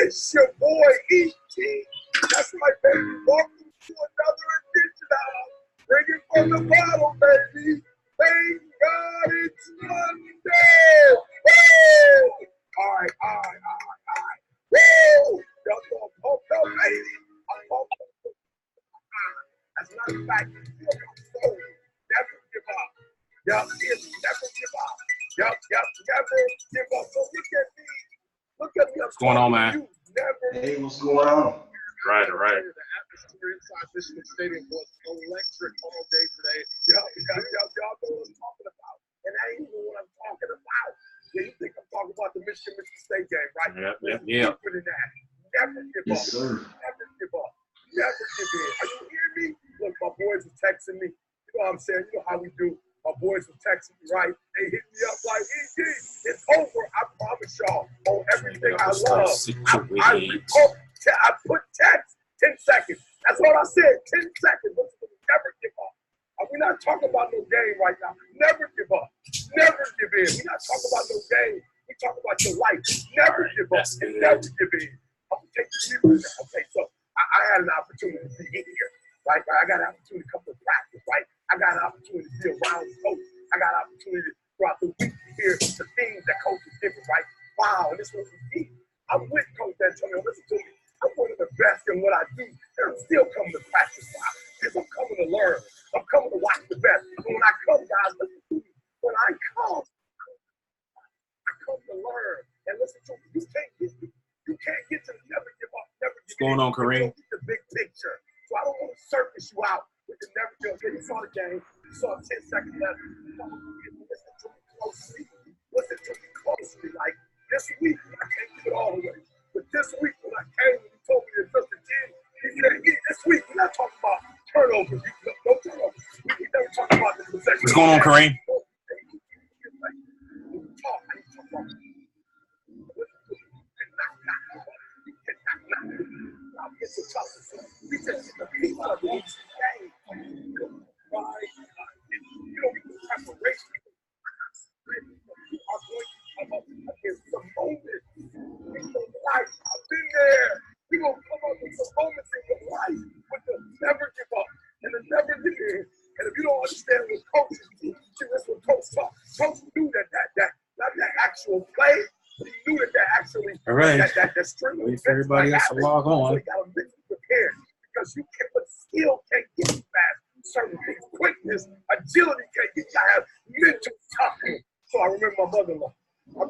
It's your boy E.T. That's right, baby. Welcome to another edition of Bring It From the Bottom, baby. Thank God it's Monday. Woo! All right. Woo! Y'all gonna pump up, baby. I'm pumped up. As a matter of fact, never give up. Yup, never give up. Yup, never give up. So look at me. What's going on, man? Hey, what's going on? Right. The atmosphere inside Michigan Stadium was electric all day today. Y'all know what I'm talking about. And that ain't even what I'm talking about. Yeah, you think I'm talking about the Michigan State game, right? Yeah. Deeper than that. Never give up. Yes, sir. Never give up. Never give in. Are you hearing me? Look, my boys are texting me. You know what I'm saying? You know how we do. My boys were texting me, right? They hit me up like, E.T., it's over. I promise y'all on everything I love. I put text 10 seconds. That's all I said. 10 seconds. Listen, never give up. We're not talking about no game right now. Never give up. Never give in. We're not talking about no game. We're talking about your life. Never give up and never give in. I'm going to take you deeper. Okay, so I had an opportunity to be here, right? I got an opportunity to come to practice, right? I got an opportunity to be around coach. I got an opportunity throughout the week to hear the things that coach is giving, right? Wow, and this was the key. I'm with Coach Antonio. Listen to me. I'm one of the best in what I do. And I'm still coming to practice, because I'm coming to learn. I'm coming to watch the best. And when I come, guys, listen to me. When I come to learn. And listen to me. You can't get to never give up. What's going on, Kareem? The big picture. So I don't want to surface you out with the never give up. You saw the game. You saw 10 seconds left. Listen to me closely. Like this week, I can't give it all away. But this week, when I came and he told me to just again, he said, this week, we're not talking about turnovers. No turnovers. We never talk about the possession. What's going on, Kareem? I've been there. We're going to come up with some moments in your life with the never give up and the never give in. And if you don't understand what coach do, that's what coach taught. Coach knew that not that actual play, but he knew that actually all right. that string. Wait for everybody else to log on. So you got to be prepared because you can, but skill can't get you fast. Certain things, quickness, agility can't get you. I have mental toughness. So I remember my mother-in-law. I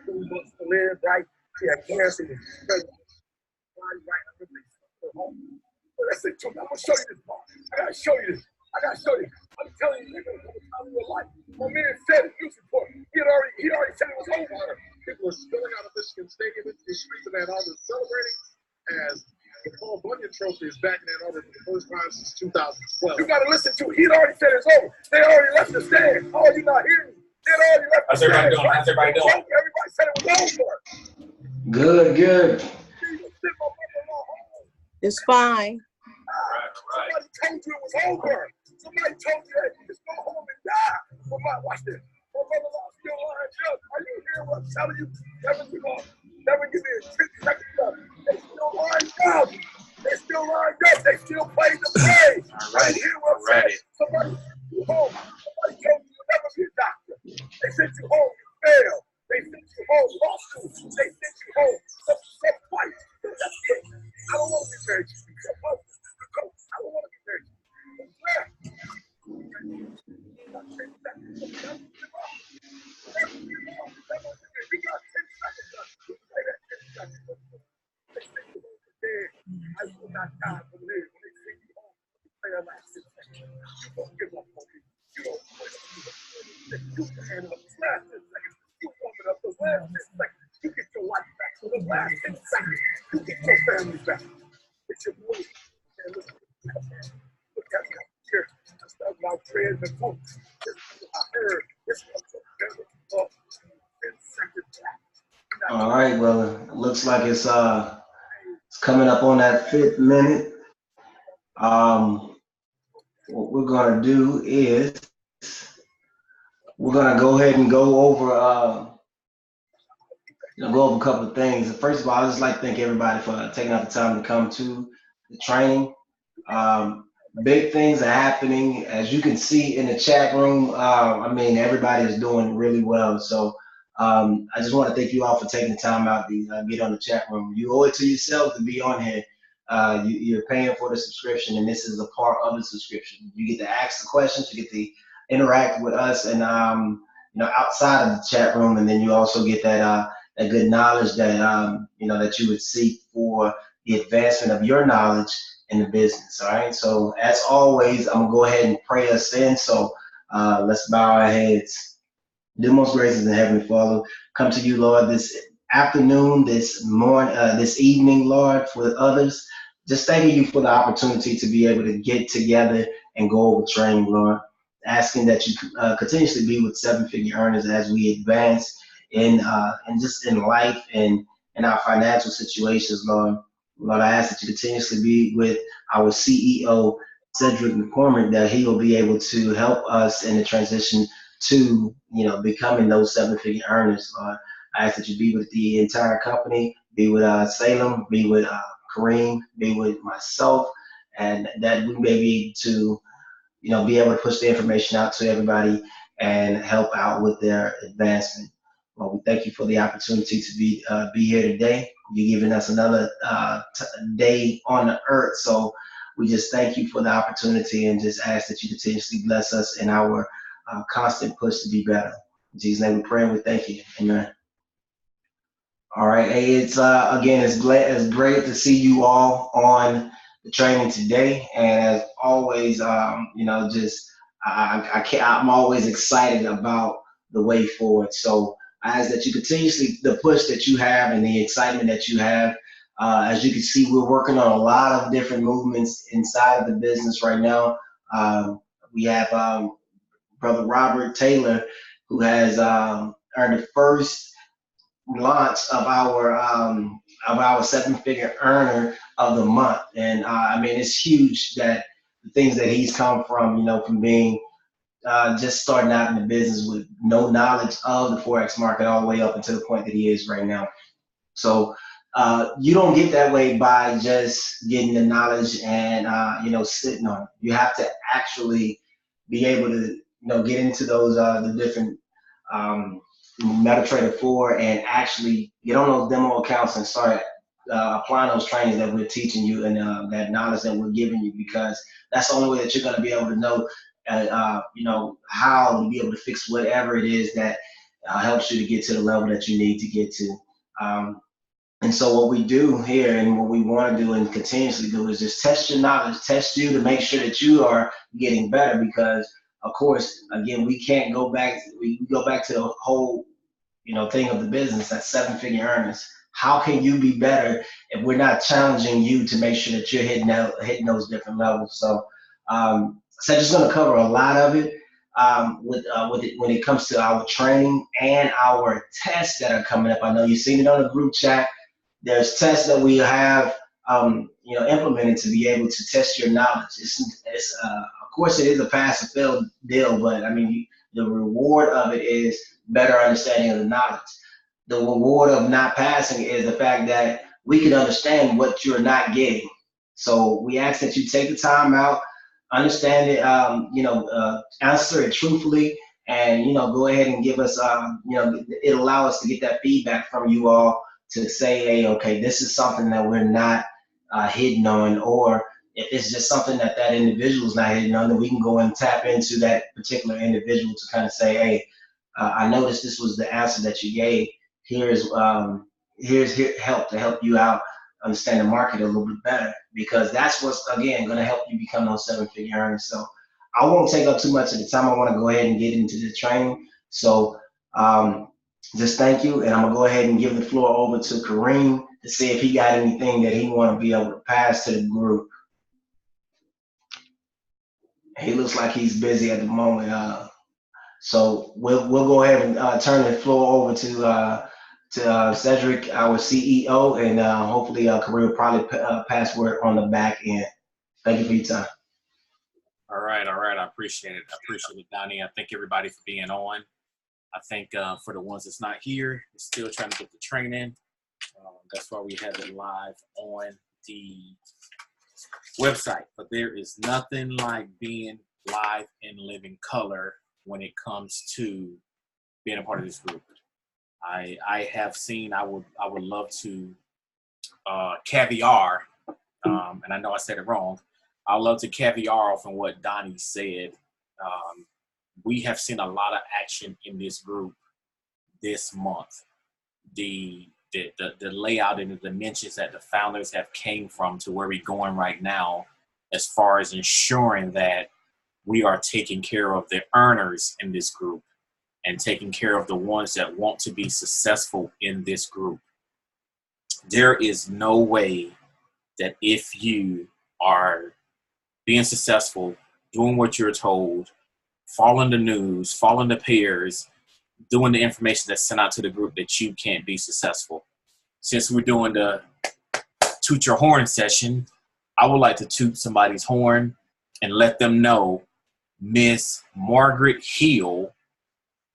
who wants to live, right? She had cancer. Right. Listen to me. I'm going to show you this part. I got to show you this. I'm telling you, nigga, what time of your life. My man said in the news report, he already said it was over. People are spilling out of Michigan Stadium into the streets of Ann Arbor celebrating as the Paul Bunyan Trophy is back in Ann Arbor for the first time since 2012. You got to listen to it. He already said it's over. They already left the stand. Oh, you're not hearing me. How's everybody doing? Everybody said it was over. Good. It's fine. Somebody told you it was over. Somebody told you that you just go home and die. But watch this. My brother-in-law still lined up. Are you hearing what I'm telling you? Never give me a 10 seconds left. They still lined up. They still played the play. Right here, what I'm saying. Somebody sent you home. Somebody told you you'll never be a doctor. They sent you home. You failed. They sent you home. Law school. They sent you home. Some fight. That's it. I don't want to be married to you. I don't want to be married to you. You got 10 seconds left. You play that 10 seconds left. They sent you home today. I will not die from this. When they send you home, you play that last 10 seconds. You don't give up on me. You don't quit. You can handle up those last 10 seconds. You warm it up those last 10 seconds. You get your life back. So those last 10 seconds, you get your family back. It's your boy. And listen, look at me here. I started my prayers and hopes. I heard this was a very up 10 seconds back. All right, brother. Looks like it's coming up on that 5th minute. What we're gonna do is we're gonna go ahead and go over go over a couple of things. First of all, I just like to thank everybody for taking out the time to come to the training. Um, Big things are happening, as you can see in the chat room. I mean, everybody is doing really well. So I just want to thank you all for taking the time out to get on the chat room. You owe it to yourself to be on here. You're paying for the subscription, and this is a part of the subscription. You get to ask the questions, you get to interact with us, and outside of the chat room, and then you also get that good knowledge that that you would seek for the advancement of your knowledge in the business. All right. So as always, I'm gonna go ahead and pray us in. So let's bow our heads. Dear most gracious and heavenly Father, come to you, Lord, this afternoon, this morning, this evening, Lord, for others. Just thanking you for the opportunity to be able to get together and go over training, Lord. Asking that you continuously be with seven-figure earners as we advance in just in life and in our financial situations, Lord. Lord, I ask that you continuously be with our CEO, Cedric McCormick, that he will be able to help us in the transition to becoming those seven-figure earners. Lord, I ask that you be with the entire company, be with Salem, be with Kareem, be with myself, and that we may be to be able to push the information out to everybody and help out with their advancement. Well, we thank you for the opportunity to be here today. You're giving us another day on the earth, so we just thank you for the opportunity and just ask that you continuously bless us in our constant push to be better. In Jesus' name we pray and we thank you. Amen. All right. Hey, it's again, it's great to see you all on the training today. And as always, just I'm always excited about the way forward. So I ask that you continuously the push that you have and the excitement that you have. As you can see, we're working on a lot of different movements inside of the business right now. We have Brother Robert Taylor, who has earned the first launch of our seven-figure earner of the month, and I mean it's huge that the things that he's come from, from being just starting out in the business with no knowledge of the forex market all the way up until the point that he is right now. So you don't get that way by just getting the knowledge and sitting on it. You have to actually be able to get into those the different MetaTrader 4 and actually get on those demo accounts and start applying those trainings that we're teaching you and that knowledge that we're giving you, because that's the only way that you're going to be able to know how to be able to fix whatever it is that helps you to get to the level that you need to get to. And so what we do here and what we want to do and continuously do is just test your knowledge, test you to make sure that you are getting better, because of course, again, we can't go back. We go back to the whole, thing of the business, that seven-figure earners. How can you be better if we're not challenging you to make sure that you're hitting those different levels? So, Cedric's going to cover a lot of it with it when it comes to our training and our tests that are coming up. I know you've seen it on the group chat. There's tests that we have, implemented to be able to test your knowledge. Of course, it is a pass or fail deal, but I mean, the reward of it is better understanding of the knowledge. The reward of not passing is the fact that we can understand what you're not getting. So we ask that you take the time out, understand it, answer it truthfully, and go ahead and give us, it'll allow us to get that feedback from you all to say, hey, okay, this is something that we're not hitting on, or if it's just something that individual is not hitting on, then we can go and tap into that particular individual to kind of say, hey, I noticed this was the answer that you gave. Here's help to help you out understand the market a little bit better, because that's what's again going to help you become those seven-figure earners. So I won't take up too much of the time. I want to go ahead and get into the training. So just thank you, and I'm gonna go ahead and give the floor over to Kareem to see if he got anything that he want to be able to pass to the group. He looks like he's busy at the moment, so we'll go ahead and turn the floor over to Cedric, our CEO, and hopefully Kareem will probably pass word on the back end. Thank you for your time. All right. I appreciate it. Donnie. I thank everybody for being on. I think for the ones that's not here, we're still trying to get the training. That's why we have it live on the website. But there is nothing like being live in living color when it comes to being a part of this group. I have seen. I would love to caviar, and I know I said it wrong. I love to caviar off on what Donnie said. We have seen a lot of action in this group this month. The layout and the dimensions that the founders have came from to where we're going right now, as far as ensuring that we are taking care of the earners in this group and taking care of the ones that want to be successful in this group. There is no way that if you are being successful, doing what you're told, following the news, following the peers, doing the information that's sent out to the group, that you can't be successful. Since we're doing the toot your horn session, I would like to toot somebody's horn and let them know Miss Margaret Hill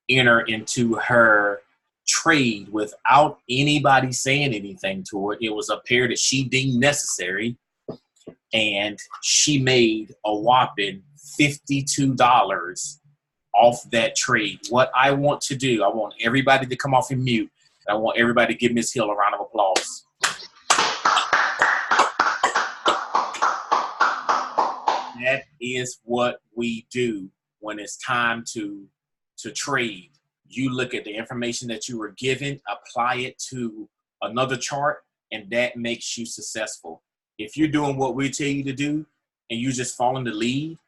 enter into her trade without anybody saying anything to her. It was a pair that she deemed necessary, and she made a whopping $52 off that trade. What I want to do, I want everybody to come off and mute. I want everybody to give Miss Hill a round of applause. That is what we do when it's time to trade. You look at the information that you were given, apply it to another chart, and that makes you successful. If you're doing what we tell you to do and you just following the lead,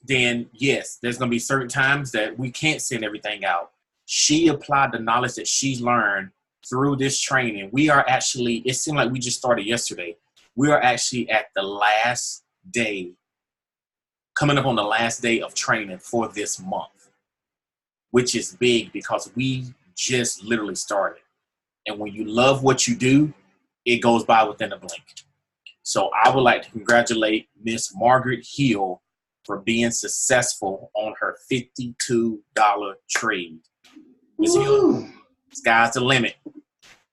then yes, there's going to be certain times that we can't send everything out. She applied the knowledge that she's learned through this training. We are actually, it seemed like we just started yesterday. We are actually at the last day, coming up on the last day of training for this month, which is big because we just literally started. And when you love what you do, it goes by within a blink. So I would like to congratulate Miss Margaret Hill for being successful on her $52 trade. Miss Hill, sky's the limit.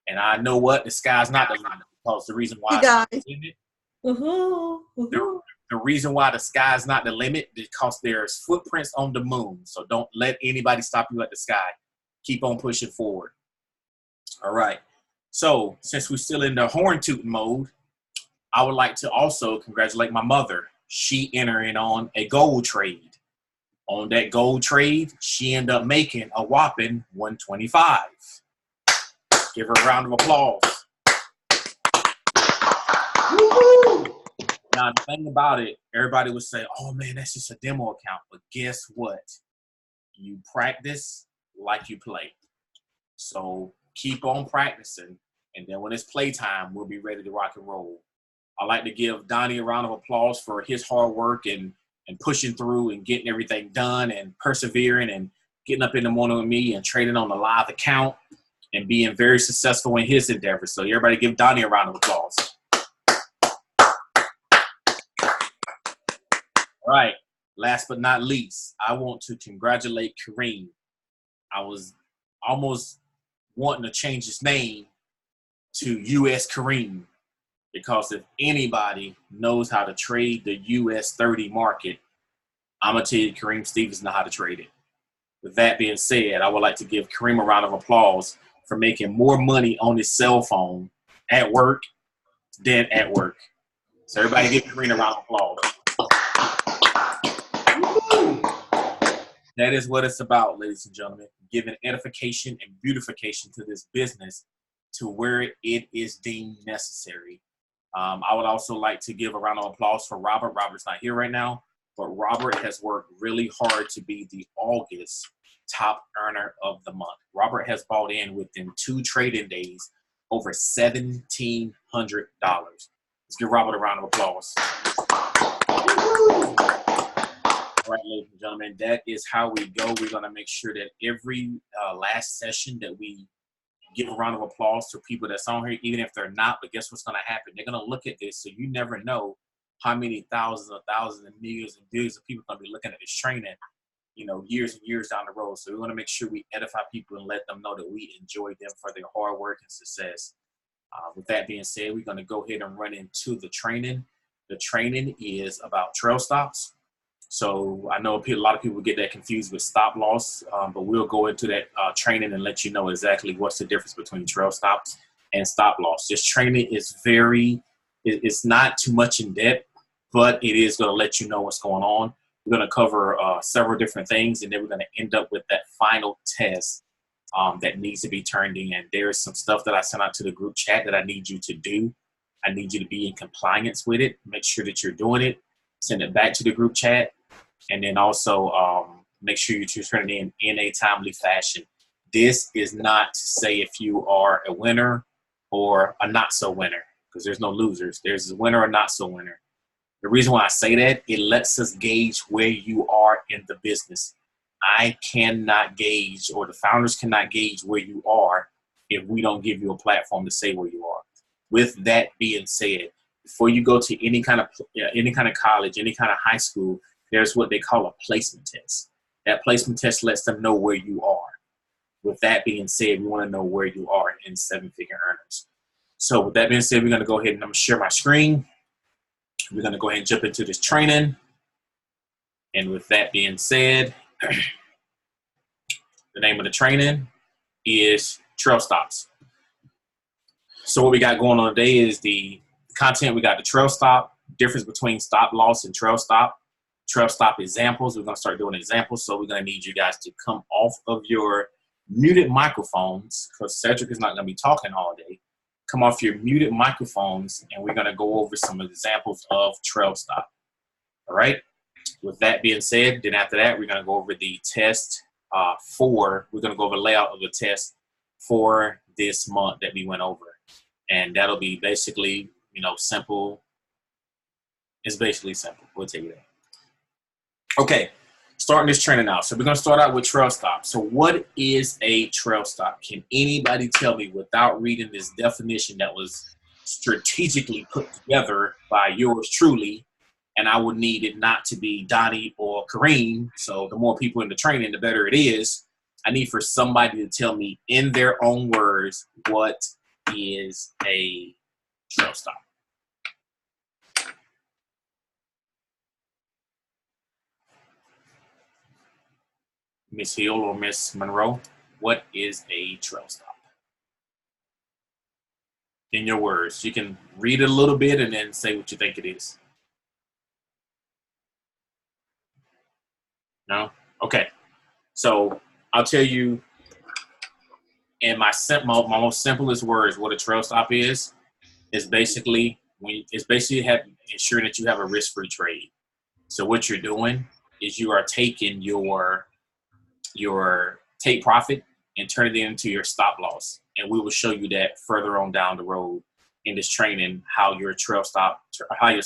And I know what, the sky's not the limit, because the reason why it's the limit, the reason why the sky is not the limit is because there's footprints on the moon. So don't let anybody stop you at the sky. Keep on pushing forward. All right. So since we're still in the horn tooting mode, I would like to also congratulate my mother. She entered on a gold trade. On that gold trade, she ended up making a whopping $125. Give her a round of applause. Woo-hoo! Now, the thing about it, everybody would say, oh, man, that's just a demo account. But guess what? You practice like you play. So keep on practicing. And then when it's playtime, we'll be ready to rock and roll. I'd like to give Donnie a round of applause for his hard work and pushing through and getting everything done and persevering and getting up in the morning with me and trading on the live account and being very successful in his endeavors. So everybody give Donnie a round of applause. All right. Last but not least, I want to congratulate Kareem. I was almost wanting to change his name to US Kareem, because if anybody knows how to trade the US 30 market, I'm going to tell you Kareem Stevens knows how to trade it. With that being said, I would like to give Kareem a round of applause for making more money on his cell phone at work than at work. So everybody give Kareem a round of applause. That is what it's about, ladies and gentlemen, giving edification and beautification to this business to where it is deemed necessary. I would also like to give a round of applause for Robert. Robert's not here right now, but Robert has worked really hard to be the August top earner of the month. Robert has bought in within 2 trading days over $1,700. Let's give Robert a round of applause. All right, ladies and gentlemen, that is how we go. We're going to make sure that every last session that we give a round of applause to people that's on here, even if they're not. But guess what's going to happen? They're going to look at this, so you never know how many thousands and millions and billions of people are going to be looking at this training. years and years down the road. So we want to make sure we edify people and let them know that we enjoy them for their hard work and success. With that being said, we're going to go ahead and run into the training. The training is about trail stops. So I know a lot of people get that confused with stop loss, but we'll go into that training and let you know exactly what's the difference between trail stops and stop loss. This training is it's not too much in depth, but it is going to let you know what's going on. We're going to cover several different things, and then we're going to end up with that final test that needs to be turned in. And there's some stuff that I sent out to the group chat that I need you to do. I need you to be in compliance with it. Make sure that you're doing it. Send it back to the group chat. And then also make sure you turn it in a timely fashion. This is not to say if you are a winner or a not so winner, because there's no losers. There's a winner or not so winner. The reason why I say that, it lets us gauge where you are in the business. I cannot gauge, or the founders cannot gauge where you are if we don't give you a platform to say where you are. With that being said, before you go to any kind of college, any kind of high school, there's what they call a placement test. That placement test lets them know where you are. With that being said, we want to know where you are in seven-figure earners. So with that being said, we're going to go ahead and I'm going to share my screen. We're going to go ahead and jump into this training. And with that being said, the name of the training is Trail Stops. So what we got going on today is the content. We got the trail stop, difference between stop loss and trail stop examples. We're going to start doing examples. So we're going to need you guys to come off of your muted microphones, because Cedric is not going to be talking all day. Come off your muted microphones, and we're going to go over some examples of trail stop. All right. With that being said, then after that, we're going to go over the test we're going to go over the layout of the test for this month that we went over. And that'll be basically, simple. It's basically simple. We'll tell you that. Okay, starting this training out. So we're going to start out with trail stop. So what is a trail stop? Can anybody tell me without reading this definition that was strategically put together by yours truly? And I would need it not to be Donnie or Kareem. So the more people in the training, the better it is. I need for somebody to tell me in their own words, what is a trail stop? Miss Hill or Miss Monroe, what is a trail stop? In your words. You can read it a little bit and then say what you think it is. No? Okay. So I'll tell you in my most simplest words what a trail stop is basically ensuring that you have a risk-free trade. So what you're doing is you are taking your take profit and turning it into your stop loss. And we will show you that further on down the road in this training, how your trail stop, how your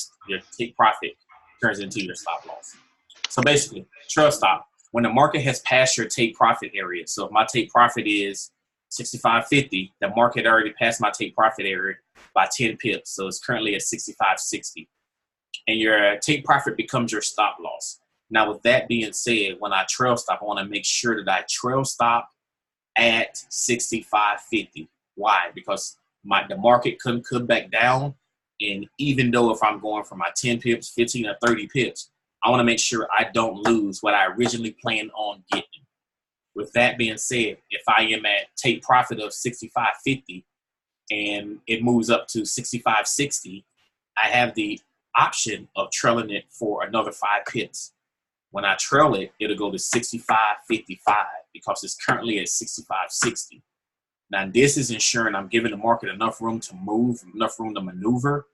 take profit turns into your stop loss. So basically, trail stop, when the market has passed your take profit area. So if my take profit is 65.50, the market already passed my take profit area by 10 pips. So it's currently at 65.60. And your take profit becomes your stop loss. Now, with that being said, when I trail stop, I want to make sure that I trail stop at 65.50. Why? Because the market couldn't come back down. And even though if I'm going for my 10 pips, 15 or 30 pips, I want to make sure I don't lose what I originally planned on getting. With that being said, if I am at take profit of 65.50 and it moves up to 65.60, I have the option of trailing it for another 5 pips. When I trail it, it'll go to 65.55 because it's currently at 65.60. Now, this is ensuring I'm giving the market enough room to move, enough room to maneuver,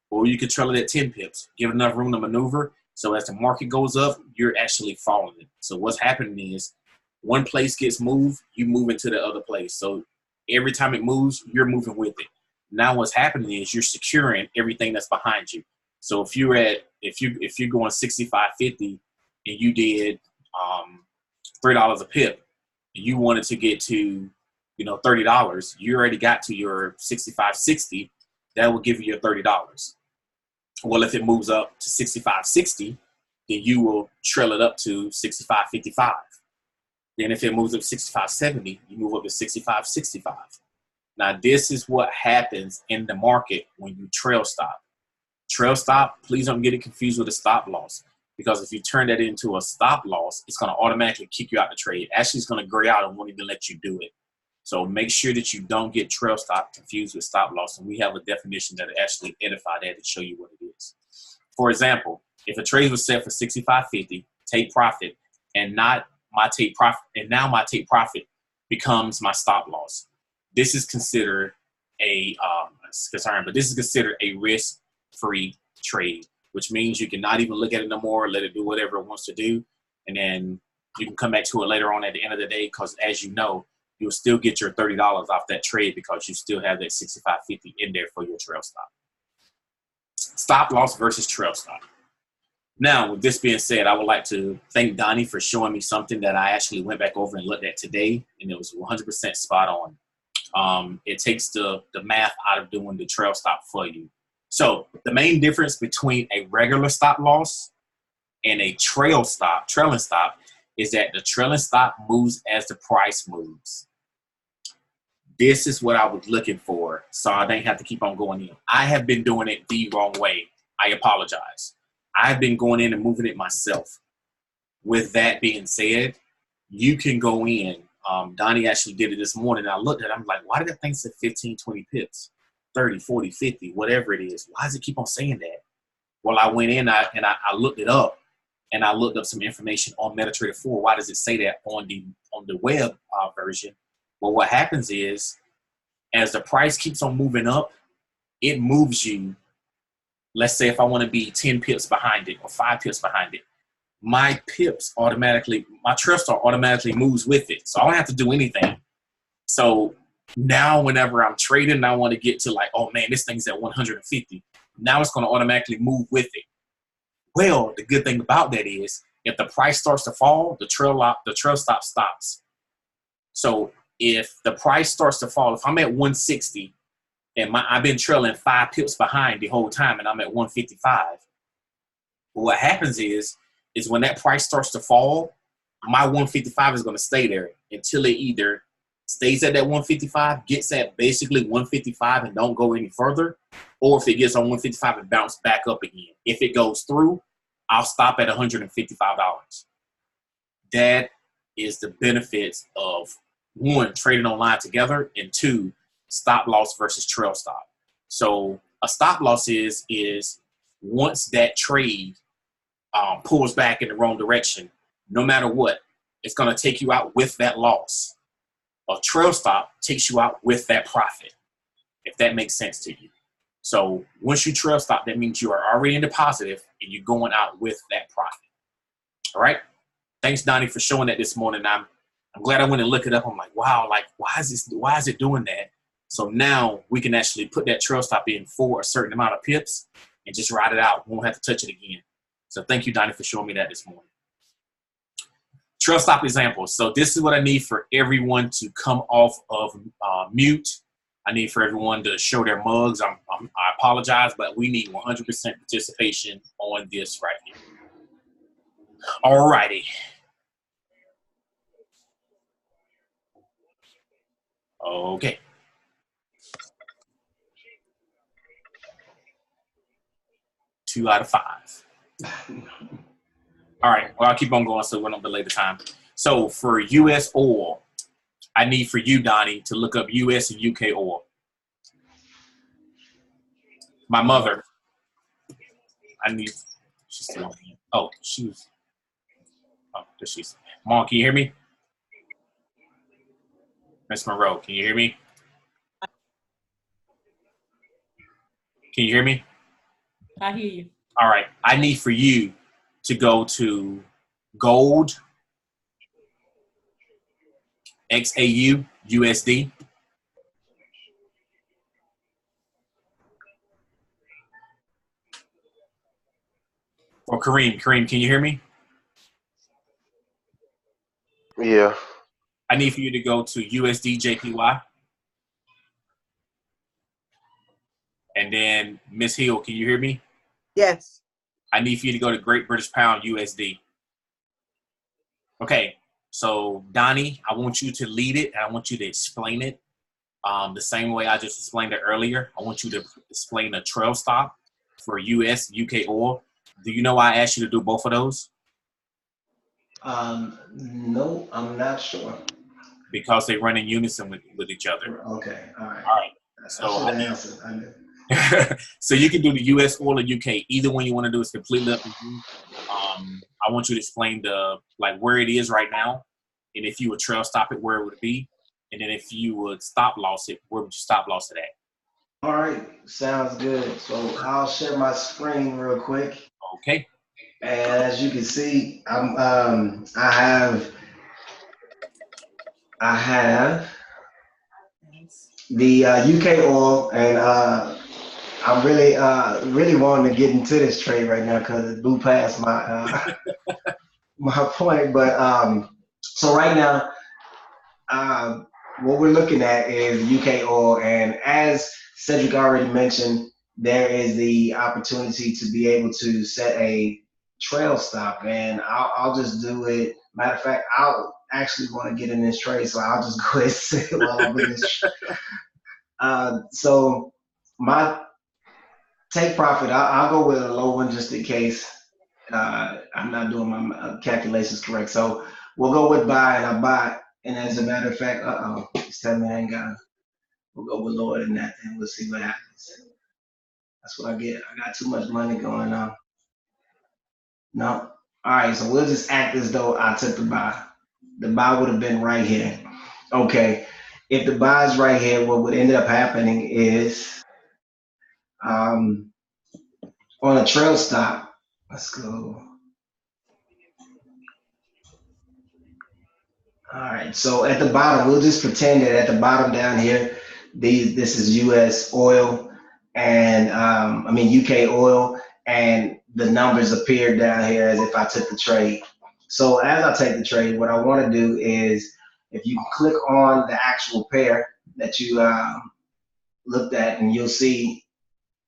or you could trail it at 10 pips, give enough room to maneuver. So as the market goes up, you're actually following it. So what's happening is one place gets moved, you move into the other place. So every time it moves, you're moving with it. Now what's happening is you're securing everything that's behind you. So if you're going 65.50 and you did $3 a pip, and you wanted to get to $30, you already got to your 65.60. That will give you your $30. Well, if it moves up to 65.60, then you will trail it up to 65.55. Then if it moves up 65.70, you move up to 65.65. Now, this is what happens in the market when you trail stop. Trail stop, please don't get it confused with a stop loss, because if you turn that into a stop loss, it's going to automatically kick you out the trade. Actually, it's going to gray out and won't even let you do it. So make sure that you don't get trail stop confused with stop loss. And we have a definition that actually edify that to show you what it is. For example, if a trade was set for 65.50, take profit, and not my take profit, and now my take profit becomes my stop loss. This is considered a concern, but this is considered a risk-free trade, which means you cannot even look at it no more, let it do whatever it wants to do, and then you can come back to it later on at the end of the day, because as you know, you'll still get your $30 off that trade because you still have that 65.50 in there for your trail stop. Stop loss versus trail stop. Now, with this being said, I would like to thank Donnie for showing me something that I actually went back over and looked at today, and it was 100% spot on. It takes the math out of doing the trail stop for you. So the main difference between a regular stop loss and a trailing stop, is that the trailing stop moves as the price moves. This is what I was looking for, so I didn't have to keep on going in. I have been doing it the wrong way. I apologize. I've been going in and moving it myself. With that being said, you can go in. Donnie actually did it this morning. I looked at it. I'm like, why did that thing say 15, 20 pips, 30, 40, 50, whatever it is? Why does it keep on saying that? Well, I went in and I looked it up, and I looked up some information on MetaTrader 4. Why does it say that on the web version? Well, what happens is, as the price keeps on moving up, it moves you. Let's say if I want to be 10 pips behind it or 5 pips behind it, my trail stop automatically moves with it. So I don't have to do anything. So now whenever I'm trading and I want to get to like, oh man, this thing's at 150, now it's going to automatically move with it. Well, the good thing about that is if the price starts to fall, the trail stop stops. So if the price starts to fall, if I'm at 160 and I've been trailing 5 pips behind the whole time and I'm at 155, what happens is when that price starts to fall, my 155 is going to stay there until it either stays at that 155, gets at basically 155 and don't go any further, or if it gets on 155 and bounce back up again. If it goes through, I'll stop at $155. That is the benefits of, one, trading online together, and two, stop loss versus trail stop. So a stop loss is once that trade pulls back in the wrong direction, no matter what, it's going to take you out with that loss. A trail stop takes you out with that profit, if that makes sense to you. So once you trail stop, that means you are already in the positive and you're going out with that profit. All right. Thanks, Donnie, for showing that this morning. I'm glad I went and looked it up. I'm like, wow, like why is it doing that? So now we can actually put that trail stop in for a certain amount of pips and just ride it out. We won't have to touch it again. So thank you, Donnie, for showing me that this morning. Trail stop examples. So this is what I need for everyone to come off of mute. I need for everyone to show their mugs. I apologize, but we need 100% participation on this right here. All righty. Okay. Two out of 5. All right. Well, I'll keep on going so we don't delay the time. So for U.S. oil, I need for you, Donnie, to look up U.S. and U.K. oil. My mother, she's still on here. Oh, there she's. Mom, can you hear me? Miss Monroe, can you hear me? Can you hear me? I hear you. All right. I need for you to go to gold, XAU, USD. Or Kareem, can you hear me? Yeah. I need for you to go to USD, JPY. And then Miss Hill, can you hear me? Yes. I need for you to go to Great British Pound USD. Okay, so Donnie, I want you to lead it, and I want you to explain it the same way I just explained it earlier. I want you to explain a trail stop for US, UK oil. Do you know why I asked you to do both of those? No, I'm not sure. Because they run in unison with each other. Okay, all right. All right. So I answered. I knew. So you can do the US or the UK. Either one you want to do is completely up to you. I want you to explain where it is right now, and if you would trail stop it, where it would be, and then if you would stop loss it, where would you stop loss it at? All right, sounds good. So I'll share my screen real quick. Okay. And as you can see, I have the UK oil, and I'm really wanting to get into this trade right now because it blew past my my point. But so right now, what we're looking at is UK oil, and as Cedric already mentioned, there is the opportunity to be able to set a trail stop, and I'll just do it. Matter of fact, I'll actually want to get in this trade, so I'll just go ahead and sit while I'm in this. So my take profit, I'll go with a low one just in case I'm not doing my calculations correct. So we'll go with buy, and I buy. And as a matter of fact, it's telling me I ain't got. We'll go with lower than that, and we'll see what happens. That's what I get. I got too much money going on. No. All right, so we'll just act as though I took the buy. The buy would have been right here. Okay. If the buy is right here, what would end up happening is on a trail stop. Let's go. All right, so at the bottom, we'll just pretend that at the bottom down here, this is US oil, and UK oil, and the numbers appear down here as if I took the trade. So as I take the trade, what I want to do is, if you click on the actual pair that you looked at, and you'll see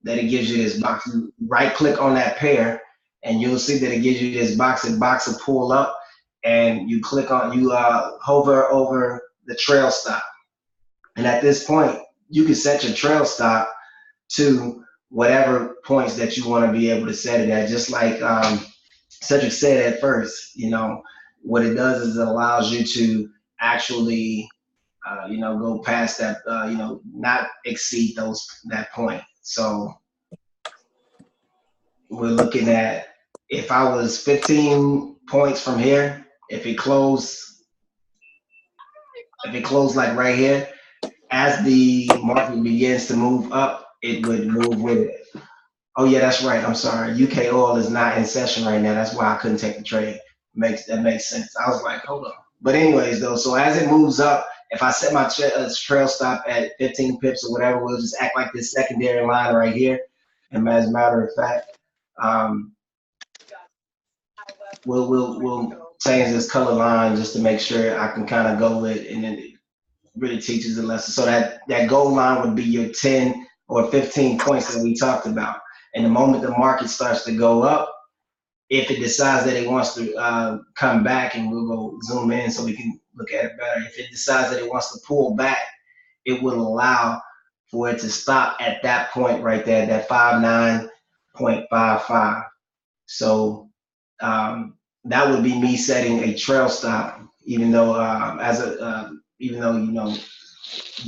that it gives you this box. Right click on that pair, and you'll see that it gives you this box, and box will pull up, and you click on, you hover over the trail stop. And at this point, you can set your trail stop to whatever points that you want to be able to set it at. Just like Cedric said at first, what it does is it allows you to actually, go past that, not exceed that point. So we're looking at, if I was 15 points from here, if it closed like right here, as the market begins to move up, it would move with it. Oh yeah, that's right. I'm sorry. UK oil is not in session right now. That's why I couldn't take the trade. That makes sense. I was like, hold on. But anyways, though, so as it moves up, if I set my trail stop at 15 pips or whatever, we'll just act like this secondary line right here. And as a matter of fact, we'll change this color line just to make sure I can kind of go with, and then it really teaches a lesson. So that goal line would be your 10 or 15 points that we talked about. And the moment the market starts to go up, if it decides that it wants to come back, and we'll go zoom in so we can look at it better. If it decides that it wants to pull back, it will allow for it to stop at that point right there, that 59.55. So that would be me setting a trail stop, even though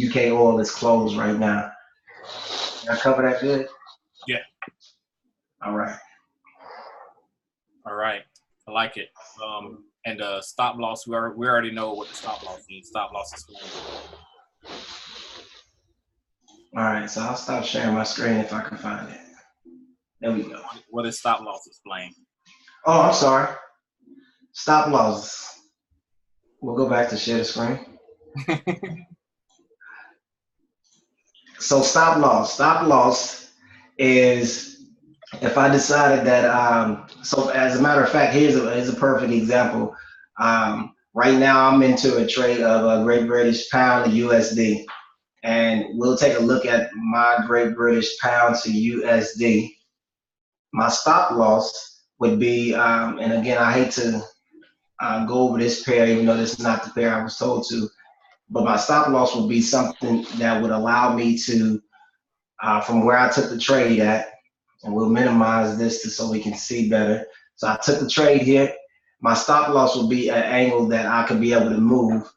UK oil is closed right now. Did I cover that good? Yeah. All right. All right. I like it. And stop loss, we already know what the stop loss means. Stop loss is going. All right, so I'll stop sharing my screen if I can find it. There we go. What is stop loss explain? Oh, I'm sorry. Stop loss. We'll go back to share the screen. So stop loss. Stop loss is if I decided that, so as a matter of fact, here's a perfect example. Right now I'm into a trade of a Great British Pound to USD. And we'll take a look at my Great British Pound to USD. My stop loss would be, and again, I hate to go over this pair, even though this is not the pair I was told to, but my stop loss would be something that would allow me to, from where I took the trade at, and we'll minimize this so we can see better. So I took the trade here. My stop loss will be an angle that I could be able to move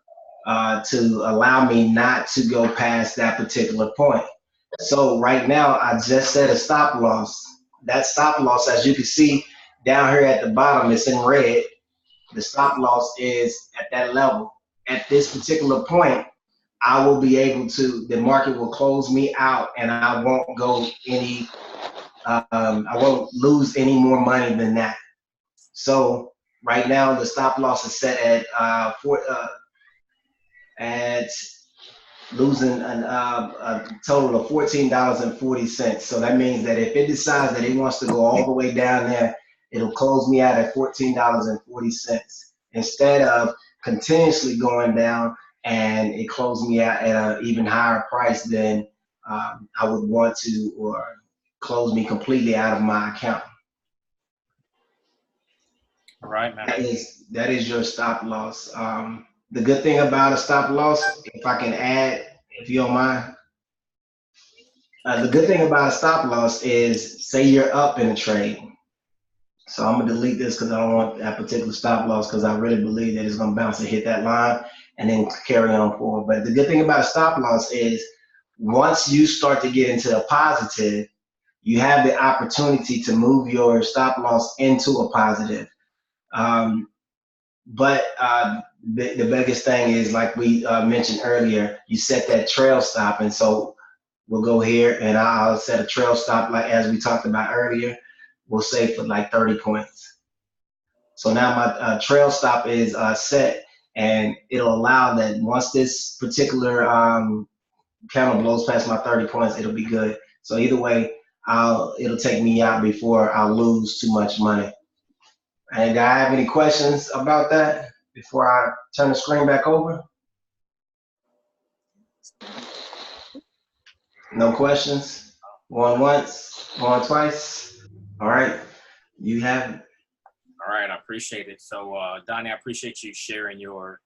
to allow me not to go past that particular point. So right now, I just set a stop loss. That stop loss, as you can see down here at the bottom, it's in red. The stop loss is at that level. At this particular point, I will be able to, the market will close me out and I won't go any, I won't lose any more money than that. So right now the stop loss is set at losing a total of $14.40. So that means that if it decides that it wants to go all the way down there, it'll close me out at $14.40 instead of continuously going down, and it closed me out at an even higher price than I would want to, or close me completely out of my account. All right, man. That is your stop loss. The good thing about a stop loss, if I can add, if you don't mind, the good thing about a stop loss is, say you're up in a trade. So I'm gonna delete this because I don't want that particular stop loss, because I really believe that it's gonna bounce and hit that line and then carry on forward. But the good thing about a stop loss is, once you start to get into a positive, you have the opportunity to move your stop loss into a positive. But the biggest thing is, like we mentioned earlier, you set that trail stop. And so we'll go here and I'll set a trail stop, like as we talked about earlier, we'll say for like 30 points. So now my trail stop is set, and it'll allow that once this particular candle blows past my 30 points, it'll be good. So either way, it'll take me out before I lose too much money. And do I have any questions about that before I turn the screen back over? No questions? Going once, going twice? All right, you have it. All right, I appreciate it. So, Donnie, I appreciate you sharing your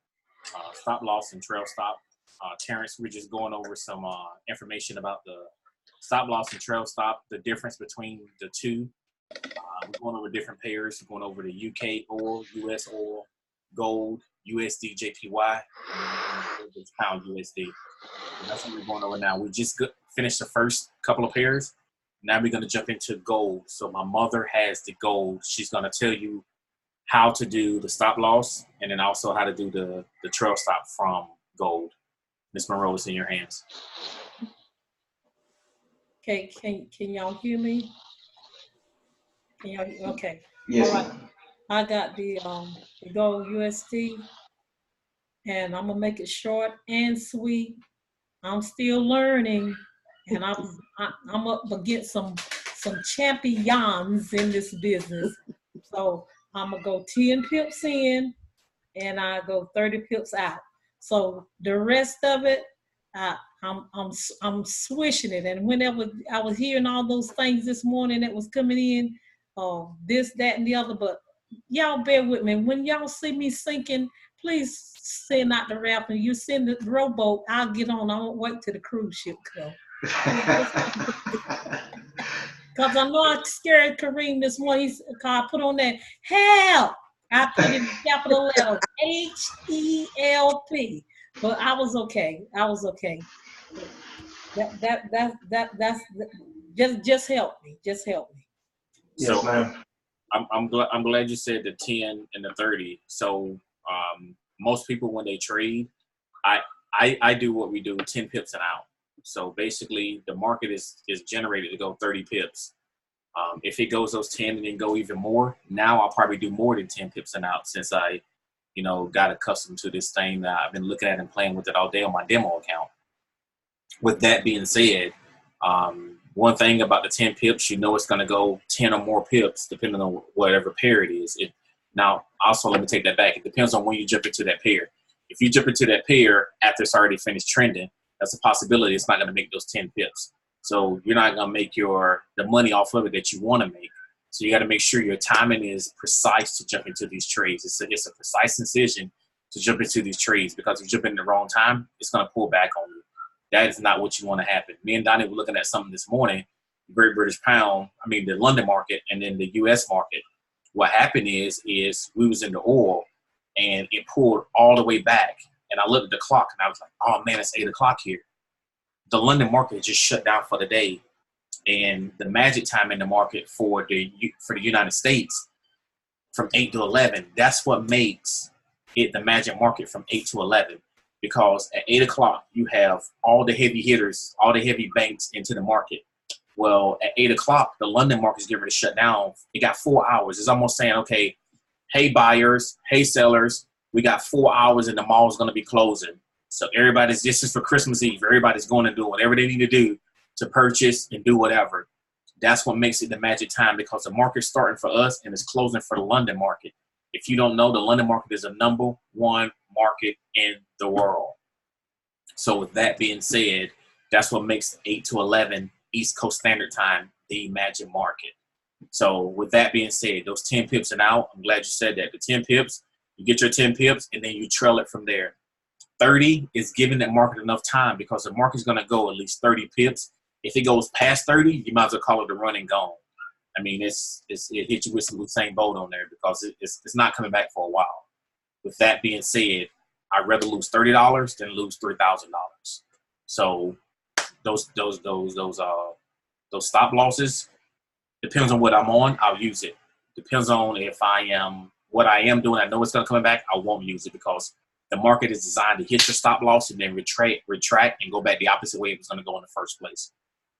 stop loss and trail stop. Terrence, we're just going over some information about the stop loss and trail stop, the difference between the two. We're going over different pairs. We're going over the UK oil, US oil, gold, USD, JPY, and pound USD. And that's what we're going over now. We just finished the first couple of pairs. Now we're going to jump into gold. So my mother has the gold. She's going to tell you how to do the stop loss, and then also how to do the trail stop from gold. Ms. Monroe, it's in your hands. Okay, can y'all hear me? Can y'all, okay. Yes. All right. I got the gold USD, and I'm gonna make it short and sweet. I'm still learning, and I'm up against some champions in this business. So I'm gonna go 10 pips in, and I go 30 pips out. So the rest of it, I'm swishing it. And whenever I was hearing all those things this morning that was coming in, this, that, and the other, but y'all bear with me. When y'all see me sinking, please send out the raft, and you send the rowboat, I'll get on. I won't wait till the cruise ship comes. Because I know I scared Kareem this morning. I put on that help. I put in capital letters HELP. But I was okay. I was okay. That's just help me. Just help me. Yes, So ma'am. I'm glad you said the 10 and the 30. So most people, when they trade, I do what we do, 10 pips and out. So basically the market is generated to go 30 pips. If it goes those 10 and then go even more, now I'll probably do more than 10 pips and out, since I, got accustomed to this thing that I've been looking at and playing with it all day on my demo account. With that being said, one thing about the 10 pips, it's going to go 10 or more pips depending on whatever pair it is. Now, also, let me take that back. It depends on when you jump into that pair. If you jump into that pair after it's already finished trending, that's a possibility it's not going to make those 10 pips. So you're not going to make the money off of it that you want to make. So you got to make sure your timing is precise to jump into these trades. It's a precise decision to jump into these trades, because if you jump in the wrong time, it's going to pull back on you. That is not what you want to happen. Me and Donnie were looking at something this morning, the Great British Pound, the London market and then the U.S. market. What happened is we was in the oil and it pulled all the way back. And I looked at the clock and I was like, oh man, it's 8 o'clock here. The London market just shut down for the day. And the magic time in the market for the United States from 8 to 11, that's what makes it the magic market from 8 to 11. Because at 8 o'clock, you have all the heavy hitters, all the heavy banks into the market. Well, at 8 o'clock, the London market is getting ready to shut down. It got 4 hours. It's almost saying, okay, hey, buyers, hey, sellers, we got 4 hours and the mall is going to be closing. So this is for Christmas Eve. Everybody's going to do whatever they need to do to purchase and do whatever. That's what makes it the magic time, because the market's starting for us and it's closing for the London market. If you don't know, the London market is the #1 market in the world. So with that being said, that's what makes 8 to 11 East Coast Standard Time the magic market. So with that being said, those 10 pips and out, I'm glad you said that. The 10 pips, you get your 10 pips and then you trail it from there. 30 is giving that market enough time, because the market's going to go at least 30 pips. If it goes past 30, you might as well call it the run and gone. It hits you with some Usain Bolt on there, because it's not coming back for a while. With that being said, I'd rather lose $30 than lose $3,000. So those stop losses, depends on what I'm on, I'll use it. Depends on if what I am doing, I know it's going to come back, I won't use it, because the market is designed to hit your stop loss and then retract and go back the opposite way it was going to go in the first place.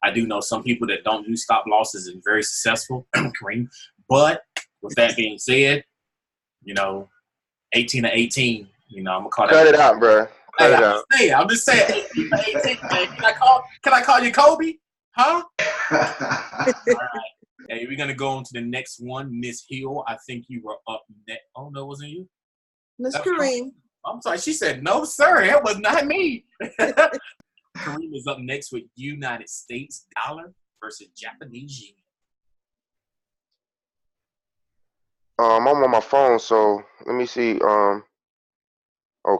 I do know some people that don't use stop losses and very successful, Kareem. But with that being said, 18 to 18, I'm gonna call that. Cut it out, bro. Cut it out. I'm just saying, 18 to 18, man. Can I call you Kobe? Huh? All right. Hey, we're gonna go on to the next one, Miss Hill. I think you were up next. Oh no, wasn't you? Miss Kareem. I'm sorry. She said, no, sir. That was not me. Kareem is up next with United States dollar versus Japanese yen. I'm on my phone, so let me see. Okay. Oh,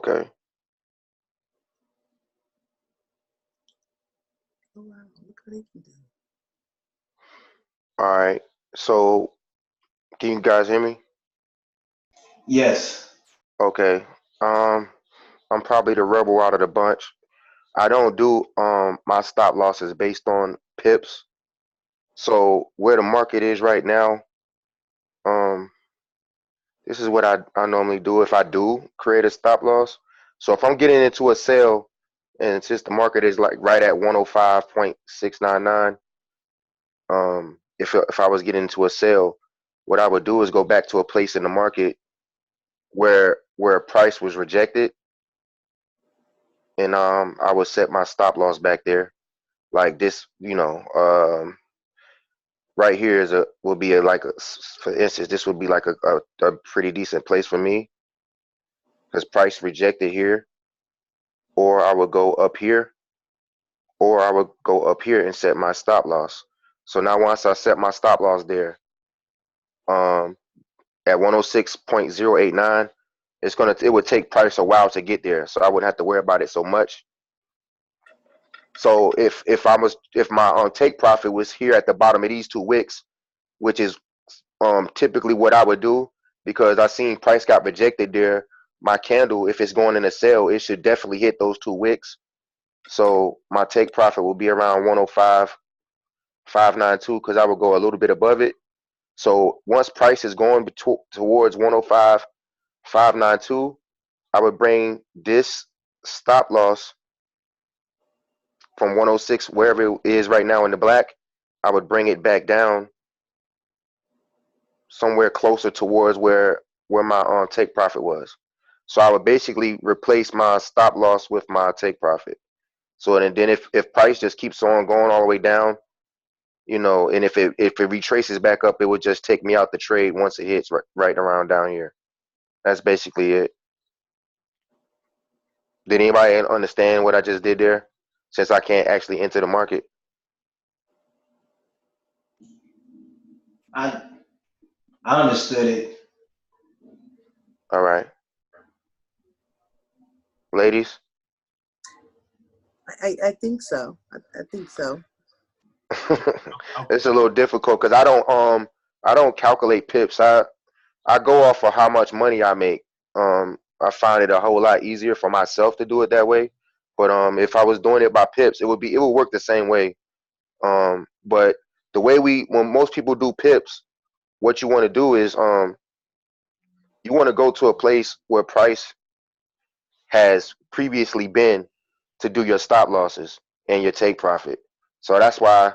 wow. Look what they can do. All right. So, can you guys hear me? Yes. Okay. I'm probably the rebel out of the bunch. I don't do my stop losses based on pips. So where the market is right now, this is what I normally do if I do create a stop loss. So if I'm getting into a sale, and since the market is like right at 105.699, if I was getting into a sale, what I would do is go back to a place in the market where a price was rejected, and I would set my stop loss back there, like this, right here for instance, this would be like a pretty decent place for me, because price rejected here, or I would go up here, and set my stop loss. So now once I set my stop loss there, at 106.089, it would take price a while to get there, so I wouldn't have to worry about it so much. So if my take profit was here at the bottom of these 2 wicks, which is typically what I would do, because I seen price got rejected there, my candle, if it's going in a sale, it should definitely hit those 2 wicks. So my take profit will be around 105.592, because I would go a little bit above it. So once price is going towards 105.592, I would bring this stop loss from 106, wherever it is right now in the black, I would bring it back down somewhere closer towards where my take profit was. So I would basically replace my stop loss with my take profit. So and then if price just keeps on going all the way down, and if it retraces back up, it would just take me out the trade once it hits right around down here. That's basically it. Did anybody understand what I just did there? Since I can't actually enter the market. I understood it. All right, ladies. I think so. I think so. It's a little difficult because I don't calculate pips. I go off of how much money I make. I find it a whole lot easier for myself to do it that way. But if I was doing it by pips, it would work the same way. But the way when most people do pips, what you want to do is you want to go to a place where price has previously been to do your stop losses and your take profit. So that's why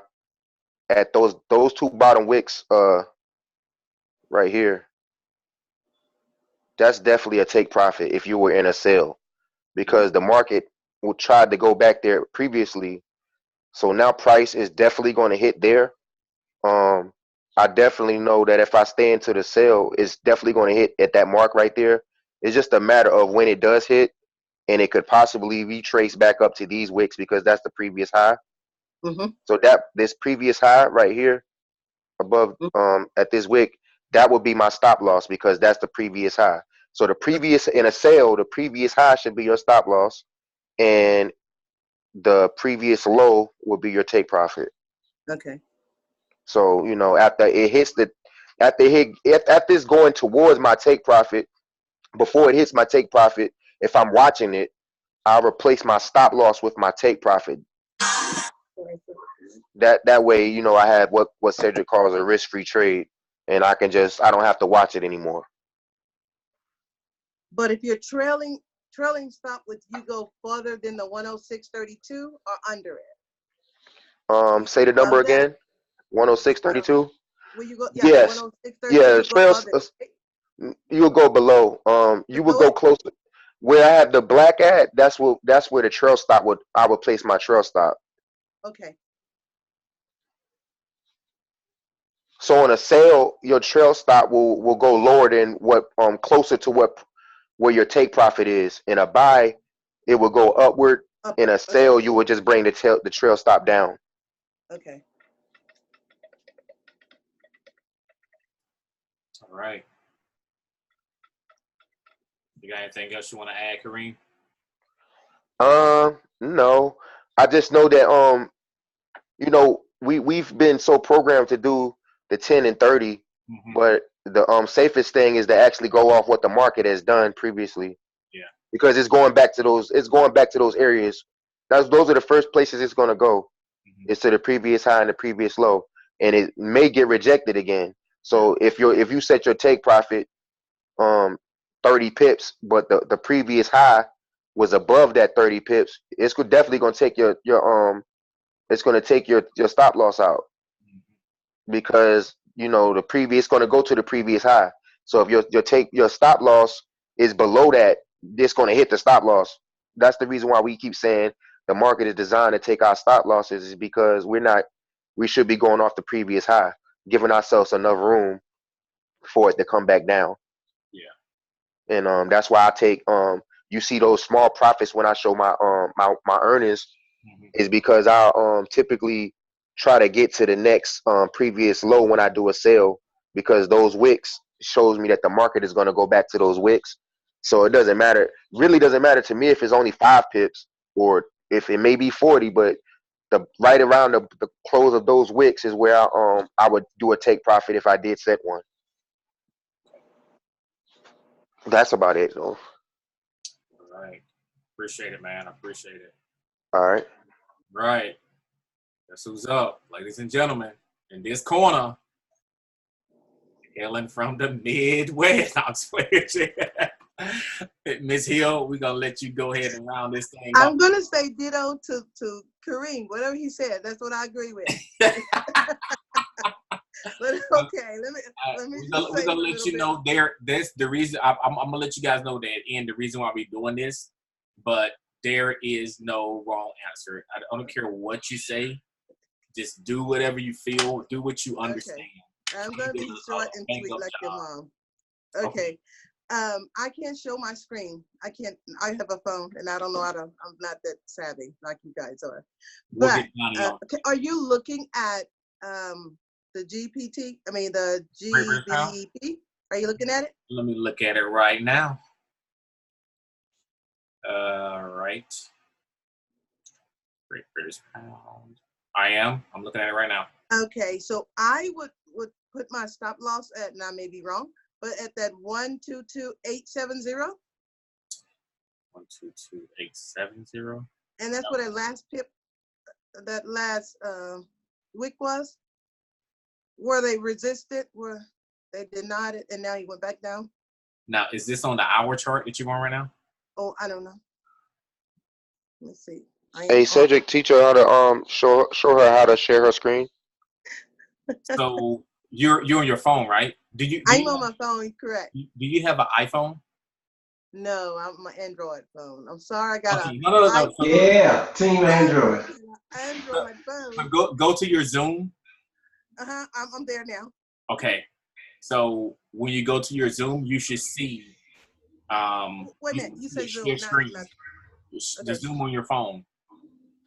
at those two bottom wicks right here, that's definitely a take profit if you were in a sale because the market will try to go back there previously. So now price is definitely going to hit there. Um, I definitely know that if I stay into the sale, it's definitely going to hit at that mark right there. It's just a matter of when it does hit, and it could possibly retrace back up to these wicks because that's the previous high. Mm-hmm. So that this previous high right here above at this wick, that would be my stop loss because that's the previous high. So the previous in a sale, the previous high should be your stop loss, and the previous low will be your take profit. Okay. So after it hits after it's going towards my take profit, before it hits my take profit, if I'm watching it, I'll replace my stop loss with my take profit. That way, I have what Cedric calls a risk-free trade, and I don't have to watch it anymore. But if you're trailing stop with you go further than the 106.32 or under it. Say the number Above that, again. 106.32. will you go? Yeah, the Yes. 106.32 Yeah. will go above Trails. it. You'll go below. You would Below go it? closer. Where I have the black at, that's where the trail stop I would place my trail stop. Okay. So on a sale, your trail stop will go lower than what closer to where your take profit is. In a buy, it will go upward. In a Upward. Okay. sale, you would just bring the trail stop down. Okay. All right. You got anything else you want to add, Kareem? No. I just know that we've been so programmed to do the 10 and 30, but the safest thing is to actually go off what the market has done previously. Yeah. Because it's going back to those areas. Those are the first places it's going to go. It's to the previous high and the previous low, and it may get rejected again. So if you set your take profit 30 pips, but the previous high was above that 30 pips, it's definitely going to take your it's going to take your stop loss out because the previous going to go to the previous high. So if your stop loss is below that, it's going to hit the stop loss. That's the reason why we keep saying the market is designed to take our stop losses, is because we should be going off the previous high, giving ourselves enough room for it to come back down. Yeah. And that's why I take you see those small profits when I show my earnings, is because I typically try to get to the next previous low when I do a sale, because those wicks shows me that the market is going to go back to those wicks. So it really doesn't matter to me if it's only 5 pips or if it may be 40, but right around the close of those wicks is where I would do a take profit if I did set one. That's about it, though. All right. Appreciate it, man. I appreciate it. All right. Right. Guess who's up, ladies and gentlemen? In this corner, hailing from the Midwest. I'm swearing. Miss Hill, we're gonna let you go ahead and round this thing up. I'm gonna say ditto to Kareem. Whatever he said, that's what I agree with. But okay, let me. We're gonna let you know that's the reason. I'm gonna let you guys know that the reason why we're doing this, but there is no wrong answer. I don't care what you say. Just do whatever you feel. Do what you understand. Okay. I'm gonna be short and sweet like your mom. Okay. I can't show my screen. I have a phone and I don't know how to. I'm not that savvy like you guys are. But are you looking at The GPT, I mean the Great British Pound? GBP. Are you looking at it? Let me look at it right now. Right. Great British Pound. I am. I'm looking at it right now. Okay, so I would put my stop loss at, and I may be wrong, but at that 122870. 122870. And that's what that last week was, where they resisted, where they denied it, and now he went back down. Now, is this on the hour chart that you're on right now? Oh, I don't know. Let me see. Hey Cedric, teach her how to show her how to share her screen. So you're on your phone, right? I'm on my phone, correct. Do you have an iPhone? No, I'm my Android phone. I'm sorry, I got no. Yeah, Team Android. Android phone. So go to your Zoom. I'm there now. Okay. So when you go to your Zoom, you should see Wait a minute, you say Zoom, share screen. The Zoom on your phone.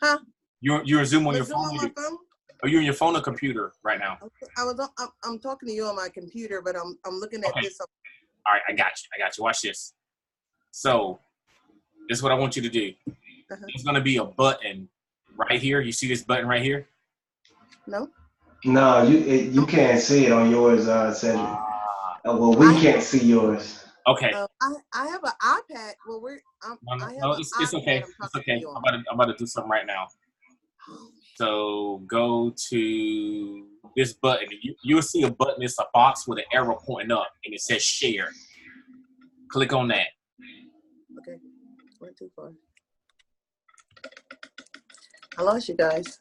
Huh? You're Zoom on your Zoom phone. on my phone? Are you on your phone or computer right now? I'm talking to you on my computer, but I'm looking at this. All right, I got you. Watch this. So this is what I want you to do. There's gonna be a button right here. You see this button right here? No. No, you can't see it on yours, Cedric. Well, we can't see yours. Okay. I have an iPad. Well, it's okay. It's okay. I'm about to do something right now. So go to this button. You'll see a button. It's a box with an arrow pointing up, and it says share. Click on that. Okay. Went too far. I lost you guys.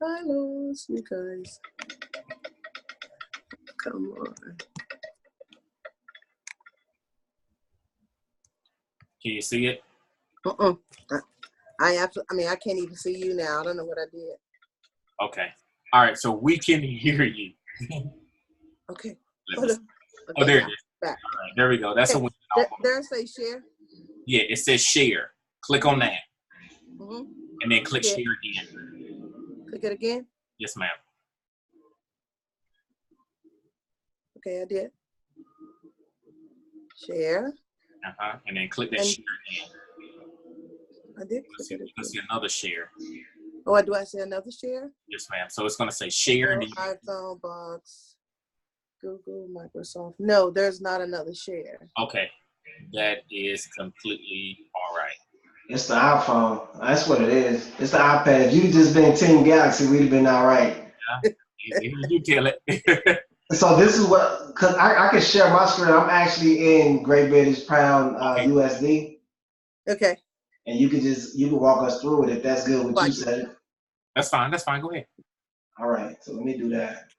I lost you guys. Come on. Can you see it? I can't even see you now. I don't know what I did. Okay. All right. So we can hear you. Okay. Okay, oh, there it is. Back. All right, there we go. That's okay. what there it says share. Yeah, it says share. Click on that. And then click share again. Click it again? Yes, ma'am. Okay, I did. Share. And then click that share again. I did. You can see another share. Oh, do I see another share? Yes, ma'am. So it's going to say share. iPhone, box, Google, Microsoft. No, there's not another share. Okay. That is completely all right. It's the iPhone. That's what it is. It's the iPad. If you just been Team Galaxy, we'd have been all right. Yeah. You tell it. So this is what, because I can share my screen. I'm actually in Great British Pound USD. Okay. And you can walk us through it if that's good with you, Cedric. That's fine. That's fine. Go ahead. All right. So let me do that.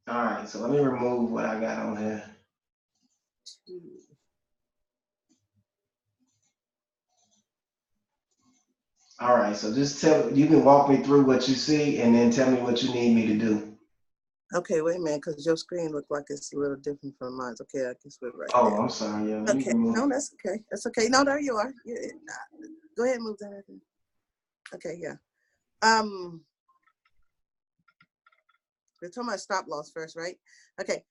All right. So let me remove what I got on here. All right. So just you can walk me through what you see and then tell me what you need me to do. Okay, wait a minute, because your screen looked like it's a little different from mine. Okay, I can switch right there. I'm sorry. Yeah. Okay, no, that's okay. That's okay. No, there you are. Go ahead and move that. Okay, yeah. We're talking about stop loss first, right? Okay.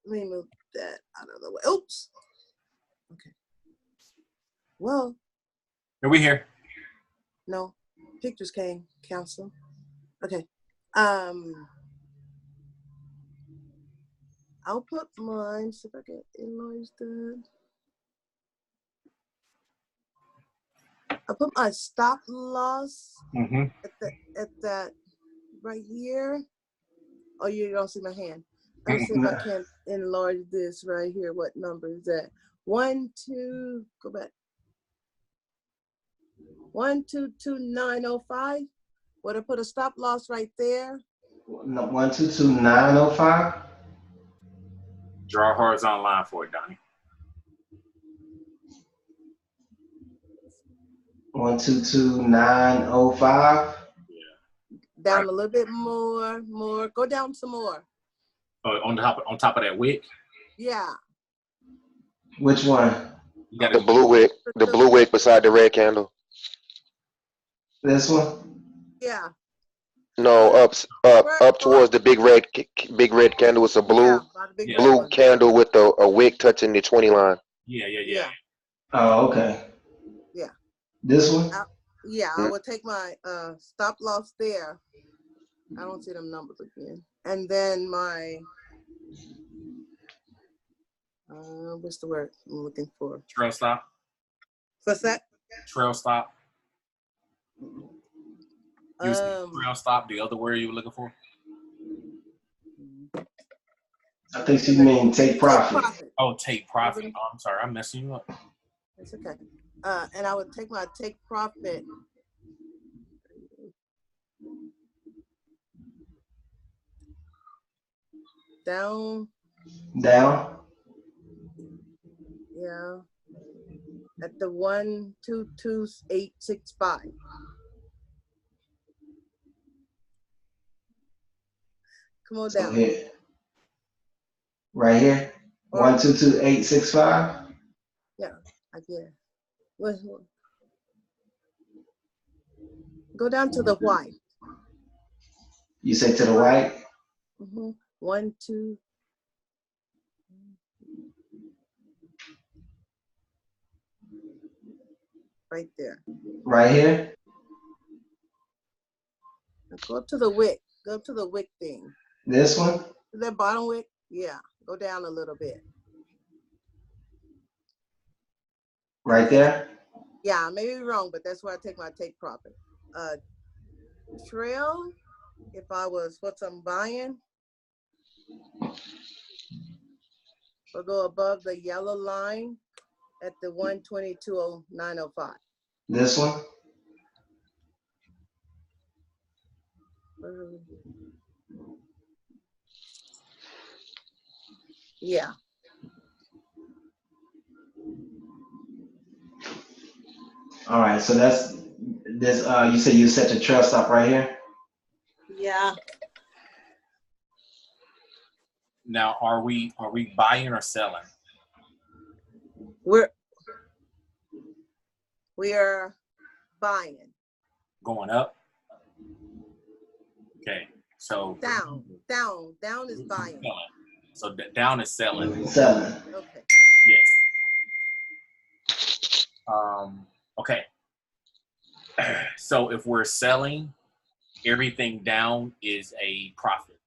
Let me move that out of the way. Oops. Okay. Well. Are we here? No. Pictures came, council. Okay. I'll put mine, see if I can enlarge that. I'll put my stop loss at that right here. Oh, you don't see my hand. Let's see if I can enlarge this right here. What number is that? 1, 2, go back. 122905. Would I put a stop loss right there? No, 122905. Draw a horizontal line for it, Donnie. 122905. Yeah. Down a little bit more. Go down some more. On top of that wick? Yeah. Which one? You got The blue wick beside the red candle. This one? Yeah. No, up towards the big red candle. It's a blue By the big blue one. candle with a wick touching the 20 line. Yeah. Oh, okay. Yeah. This one? Yeah, I would take my stop loss there. I don't see them numbers again. And then my what's the word I'm looking for? Trail stop. What's that? Trail stop. You said trail stop. The other word you were looking for? I think she mean take profit. Oh, take profit. Oh, I'm sorry, I'm messing you up. That's okay. And I would take my take profit. Down. Yeah. At the 122.865. Come on down. Here. Right here? 122.865? Yeah, I guess. Go down to the white. You say to the white? 1, 2. Right there. Right here? Now go up to the wick. Go up to the wick thing. This one? That bottom wick? Yeah. Go down a little bit. Right there? Yeah, I may be wrong, but that's where I take my take profit. Trail, if I was what I'm buying, will go above the yellow line at the 122.0905. This one? Yeah. All right, so that's this. You said you set the trail stop right here? Yeah. Now, are we buying or selling? We are buying. Going up? Okay, so Down is buying. Selling. So down is selling. Selling. Okay. Yes. Okay. So if we're selling, everything down is a profit.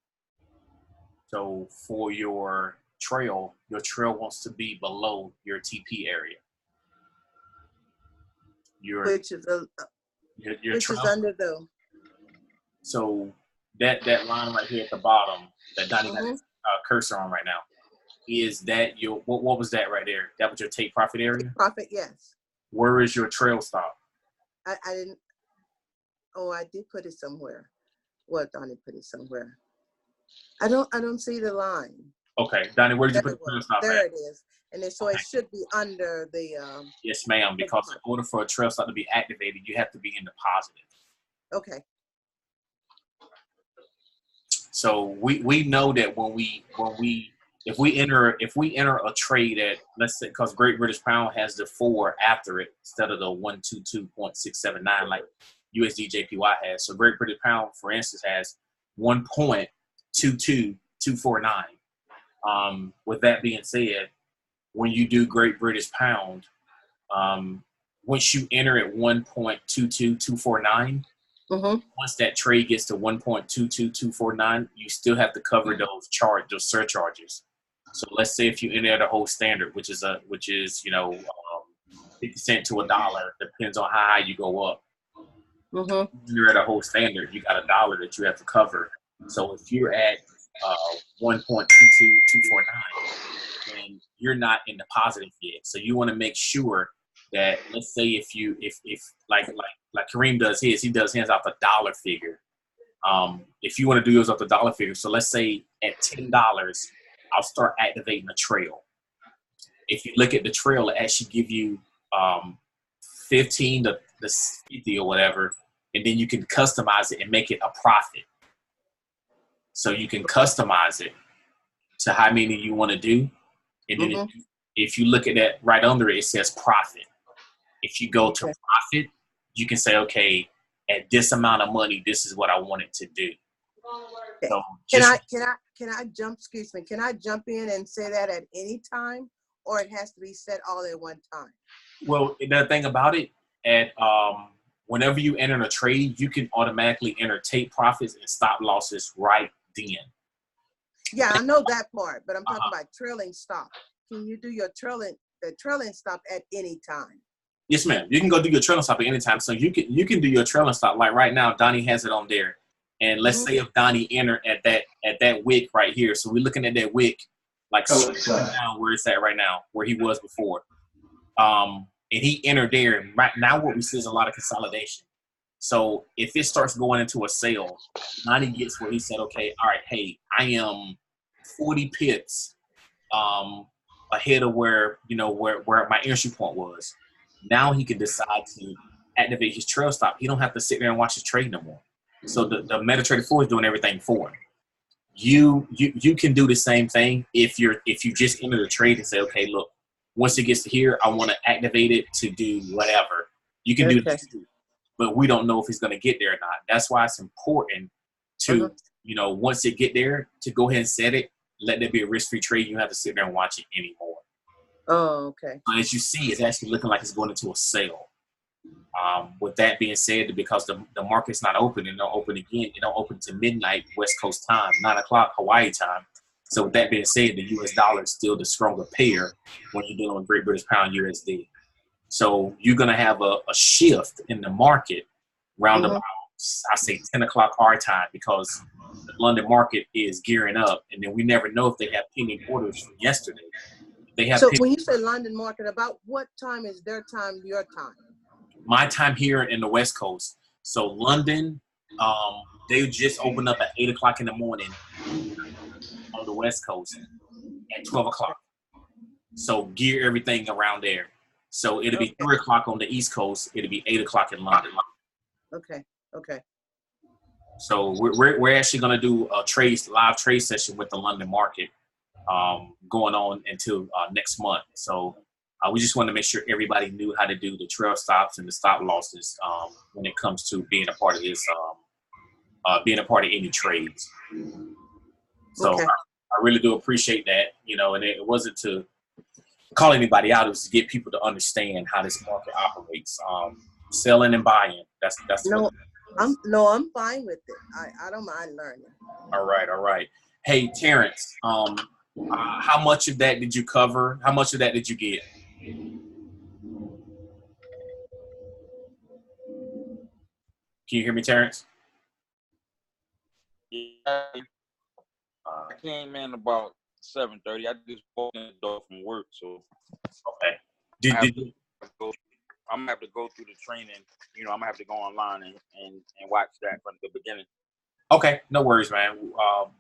So for your trail wants to be below your TP area. Which is under the. So that line right here at the bottom that Donnie got his cursor on right now, is that your what was that right there? That was your take profit area? Take profit, yes. Where is your trail stop? I didn't. Oh, I did put it somewhere. Well, Donnie put it somewhere. I don't see the line. Okay, Donnie, where did you put the trail stop? There it is. And so it should be under the. Yes, ma'am. Because in order for a trail stop to be activated, you have to be in the positive. Okay. So we know that if we enter a trade at, let's say, because Great British Pound has the 4 after it instead of the 122.679 like USD JPY has. So Great British Pound, for instance, has 1.22249. With that being said, when you do Great British Pound, once you enter at 1.22249, once that trade gets to 1.22249, you still have to cover those surcharges. So let's say if you enter at a whole standard, which is 50 cents to $1, depends on how high you go up. You're at a whole standard, you got $1 that you have to cover. So if you're at 1.22249, then you're not in the positive yet. So you want to make sure that, let's say if like Kareem does his, he does his off the dollar figure. If you want to do yours off the dollar figure, so let's say at $10, I'll start activating a trail. If you look at the trail, it actually give you 15 to 50 or whatever, and then you can customize it and make it a profit. So you can customize it to how many you want to do, and then If you look at that right under it, it says profit. If you go to profit, you can say, okay, at this amount of money, this is what I want it to do. So Can I jump? Excuse me. Can I jump in and say that at any time, or it has to be said all at one time? Well, the thing about it, whenever you enter a trade, you can automatically enter take profits and stop losses right then. Yeah, I know that part, but I'm talking about trailing stop. Can you do the trailing stop at any time? Yes, ma'am. You can go do your trailing stop at any time. So you can do your trailing stop. Like right now, Donnie has it on there. And let's say if Donnie entered at that wick right here. So we're looking at that wick, like down where it's at right now, where he was before. And he entered there. And right now what we see is a lot of consolidation. So if it starts going into a sale, Donnie gets where he said, okay, all right, hey, I am 40 pips ahead of where my entry point was. Now he can decide to activate his trail stop. He don't have to sit there and watch his trade no more. So the MetaTrader 4 is doing everything for him. You can do the same thing if you just enter the trade and say, okay, look, once it gets to here, I want to activate it to do whatever. You can do that too. But we don't know if it's going to get there or not. That's why it's important to, once it get there, to go ahead and set it. Let there be a risk-free trade. You don't have to sit there and watch it anymore. Oh, okay. But as you see, it's actually looking like it's going into a sale. With that being said, because the market's not open, and don't open again, it don't open to midnight West Coast time, 9 o'clock Hawaii time. So with that being said, the U.S. dollar is still the stronger pair when you're dealing with Great British Pound USD. So you're going to have a shift in the market round about, I say, 10 o'clock our time, because the London market is gearing up, and then we never know if they have pending orders from yesterday. So when you say London market, about what time is their time, your time? My time here in the West Coast. So London, they just opened up at 8 o'clock in the morning on the West Coast at 12 o'clock. So gear everything around there. So it'll be 3 o'clock on the East Coast. It'll be 8 o'clock in London. Okay. So we're actually going to do a live trade session with the London market going on until next month. So we just want to make sure everybody knew how to do the trail stops and the stop losses when it comes to being a part of this, being a part of any trades. So I really do appreciate that, and it wasn't to call anybody out. It was to get people to understand how this market operates. Selling and buying. That's I'm fine with it. I don't mind learning. All right. Hey, Terrence, how much of that did you cover? How much of that did you get? Can you hear me, Terrence? Yeah, I came in about 7:30. I just walked in the door from work, so okay. I'm gonna have to go through the training. I'm gonna have to go online and watch that from the beginning. Okay, no worries, man.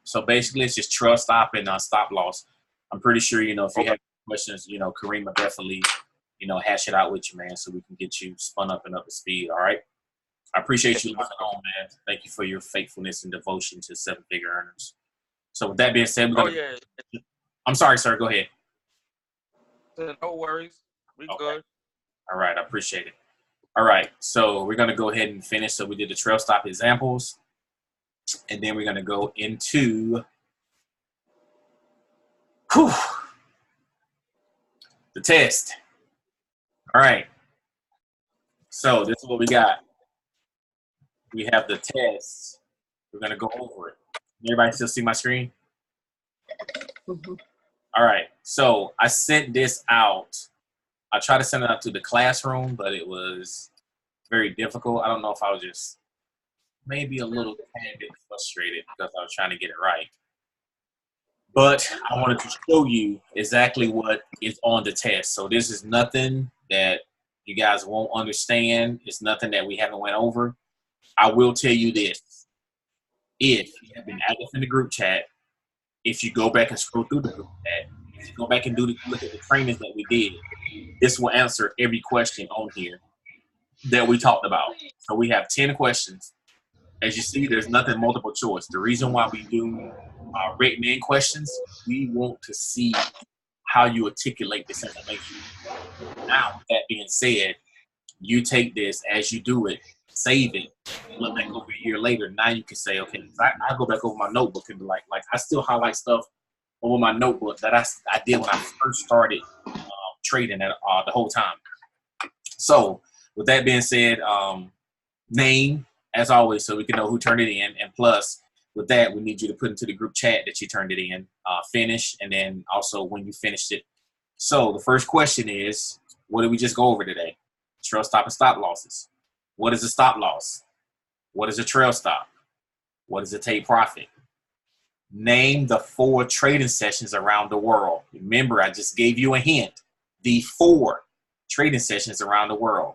So basically, it's just trail stop and stop loss. I'm pretty sure, if you have questions, Kareem will definitely, hash it out with you, man, so we can get you spun up and up to speed. All right. I appreciate you listening on, man. Thank you for your faithfulness and devotion to seven-figure earners. So with that being said, I'm sorry, sir. Go ahead. No worries. We good. All right. I appreciate it. All right. So we're going to go ahead and finish. So we did the trail stop examples. And then we're going to go into the test. All right. So this is what we got. We have the test. We're going to go over it. Everybody still see my screen? Mm-hmm. All right. So I sent this out. I tried to send it out to the classroom, but it was very difficult. I don't know if I was just maybe a little bit frustrated because I was trying to get it right. But I wanted to show you exactly what is on the test. So this is nothing that you guys won't understand. It's nothing that we haven't went over. I will tell you this. If you have been active in the group chat, if you go back and scroll through the group chat, if you go back and look at the trainings that we did, this will answer every question on here that we talked about. So we have 10 questions. As you see, there's nothing multiple choice. The reason why we do written in questions, we want to see how you articulate this information. Now, with that being said, you take this as you do it, save it, look back over a year later. Now you can say, okay, I go back over my notebook and be like I still highlight stuff over my notebook that I did when I first started trading the whole time. So with that being said, name as always, so we can know who turned it in, and plus with that, we need you to put into the group chat that you turned it in, finish, and then also when you finished it. So the first question is, what did we just go over today? Trail stop and stop losses. What is a stop loss? What is a trail stop? What is a take profit? Name the 4 trading sessions around the world. Remember, I just gave you a hint. The 4 trading sessions around the world.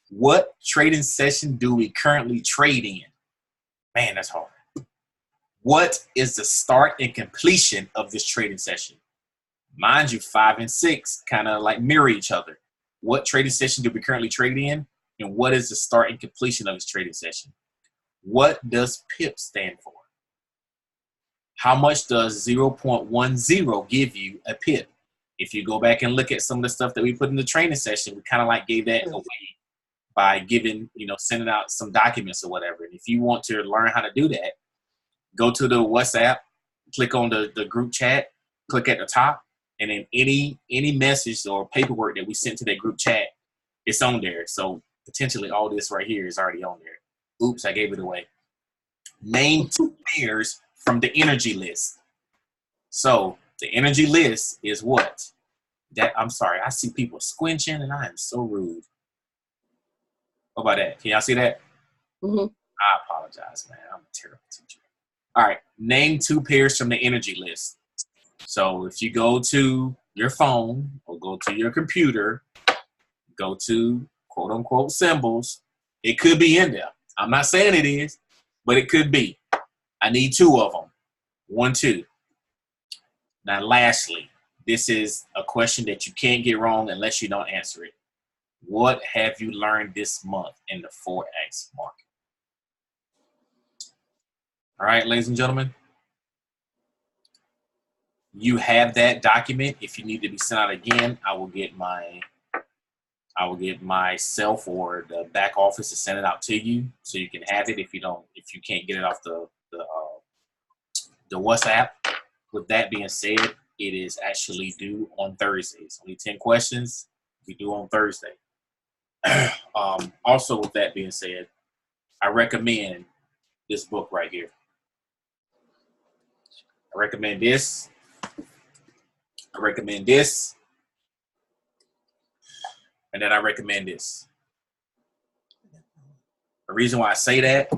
What trading session do we currently trade in? Man, that's hard. What is the start and completion of this trading session? Mind you, 5 and 6 kind of like mirror each other. What trading session do we currently trade in? And what is the start and completion of this trading session? What does PIP stand for? How much does 0.10 give you a PIP? If you go back and look at some of the stuff that we put in the training session, we kind of like gave that away by giving, sending out some documents or whatever. And if you want to learn how to do that, go to the WhatsApp, click on the group chat, click at the top, and then any message or paperwork that we sent to that group chat, it's on there. So potentially all this right here is already on there. Oops, I gave it away. Name 2 pairs from the energy list. So the energy list is what? I'm sorry, I see people squinching and I am so rude. What about that? Can y'all see that? Mm-hmm. I apologize, man. I'm a terrible teacher. All right, name 2 pairs from the energy list. So if you go to your phone or go to your computer, go to quote unquote symbols, it could be in there. I'm not saying it is, but it could be. I need 2 of them. 1, 2. Now, lastly, this is a question that you can't get wrong unless you don't answer it. What have you learned this month in the Forex market? All right, ladies and gentlemen, you have that document. If you need to be sent out again, I will get myself or the back office to send it out to you so you can have it if you can't get it off the WhatsApp. With that being said, it is actually due on Thursdays. Only 10 questions. We do on Thursday. Also, with that being said, I recommend this book right here. I recommend this. And then I recommend this. The reason why I say that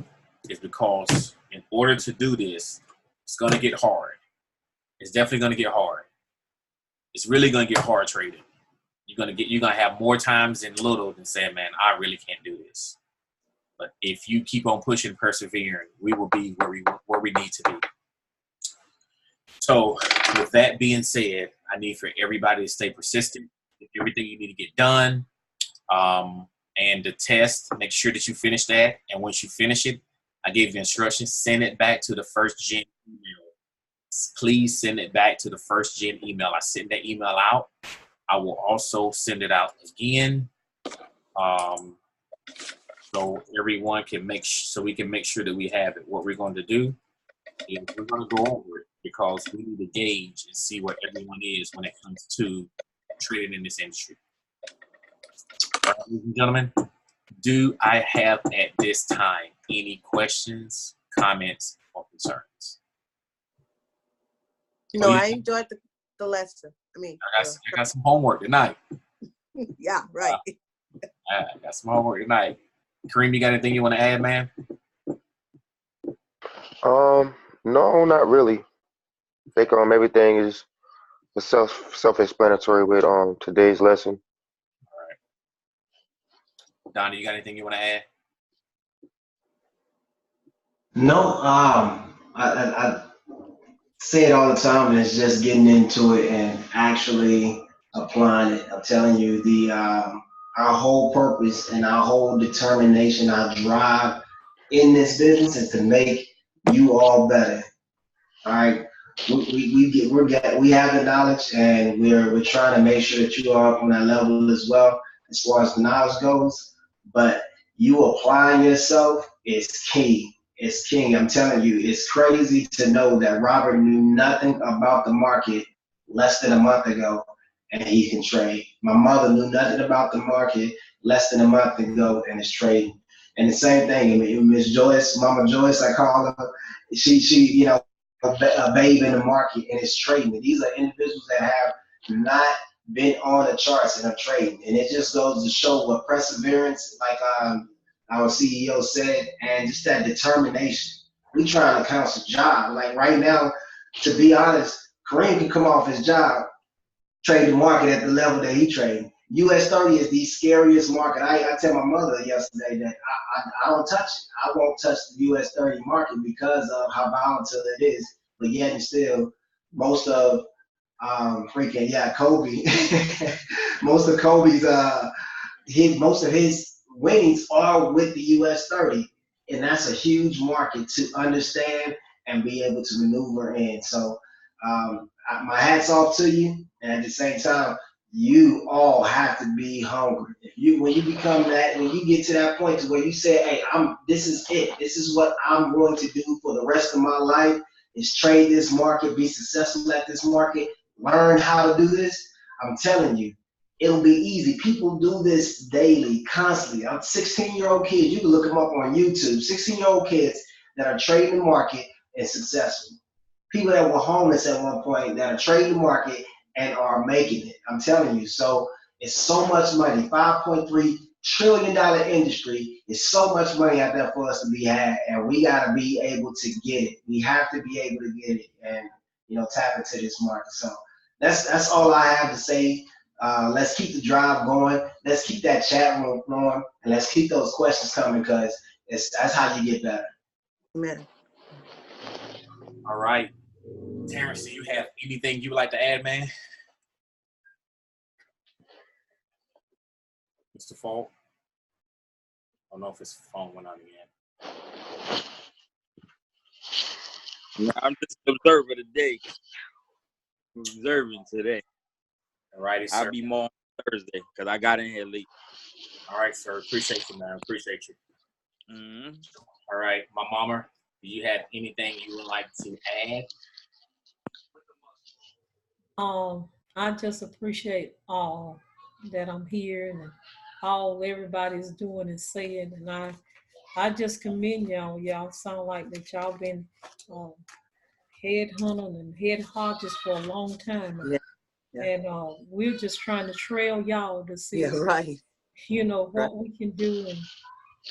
is because in order to do this, it's going to get hard. It's definitely going to get hard. It's really going to get hard trading. You're going to have more times than little than saying, man, I really can't do this. But if you keep on pushing, persevering, we will be where we need to be. So with that being said, I need for everybody to stay persistent. Everything you need to get done. And the test, make sure that you finish that. And once you finish it, I gave you instructions, send it back to the first gen email. Please send it back to the first gen email. I sent that email out. I will also send it out again. So everyone can so we can make sure that we have it. What we're going to do is we're going to go over it because we need to gauge and see where everyone is when it comes to trading in this industry. All right, ladies and gentlemen, do I have at this time any questions, comments, or concerns? No, I enjoyed the lesson. I got some homework tonight. Yeah, right. I got some homework tonight. Kareem, you got anything you want to add, man? No, not really. I think everything is self-explanatory with today's lesson. All right. Donnie, you got anything you want to add? No, I say it all the time, and it's just getting into it and actually applying it. I'm telling you, our whole purpose and our whole determination, our drive in this business is to make you all better. All right. we have the knowledge, and we're trying to make sure that you are on that level as well as far as the knowledge goes. But you applying yourself is key. It's king. I'm telling you, it's crazy to know that Robert knew nothing about the market less than a month ago, and he can trade. My mother knew nothing about the market less than a month ago and is trading. And the same thing, I mean, Miss Joyce, Mama Joyce, I call her, she, you know, a babe in the market and is trading. These are individuals that have not been on the charts and are trading. And it just goes to show what perseverance, like our CEO said, and just that determination. We trying to counsel job. Like right now, to be honest, Kareem can come off his job, trade the market at the level that he trading. US 30 is the scariest market. I tell my mother yesterday that I don't touch it. I won't touch the US 30 market because of how volatile it is. But yet and still, most of Kobe, most of Kobe's most of his winnings are with the US 30. And that's a huge market to understand and be able to maneuver in. So my hat's off to you. And at the same time, you all have to be hungry. When you become that, when you get to that point to where you say, hey, this is it. This is what I'm going to do for the rest of my life is trade this market, be successful at this market, learn how to do this. I'm telling you, it'll be easy. People do this daily, constantly. I'm 16-year-old kids. You can look them up on YouTube. 16-year-old kids that are trading the market and successful. People that were homeless at one point that are trading the market and are making it. I'm telling you. So it's so much money. $5.3 trillion industry is so much money out there for us to be had, and we got to be able to get it. We have to be able to get it and tap into this market. So that's all I have to say. Let's keep the drive going. Let's keep that chat room going, and let's keep those questions coming because that's how you get better. Amen. All right. Terrence, do you have anything you would like to add, man? Mr. Falk? I don't know if his phone went out again. I'm just an observer today. I'm observing today. All righty, sir. I'll be more on Thursday because I got in here late. All right, sir. Appreciate you, man. Appreciate you. Mm-hmm. All right, my mama, do you have anything you would like to add? I just appreciate all that I'm hearing and all everybody's doing and saying, and I just commend y'all. Y'all sound like that y'all been headhunting and head hodges for a long time. Yeah. And we're just trying to trail y'all to see, right. What we can do and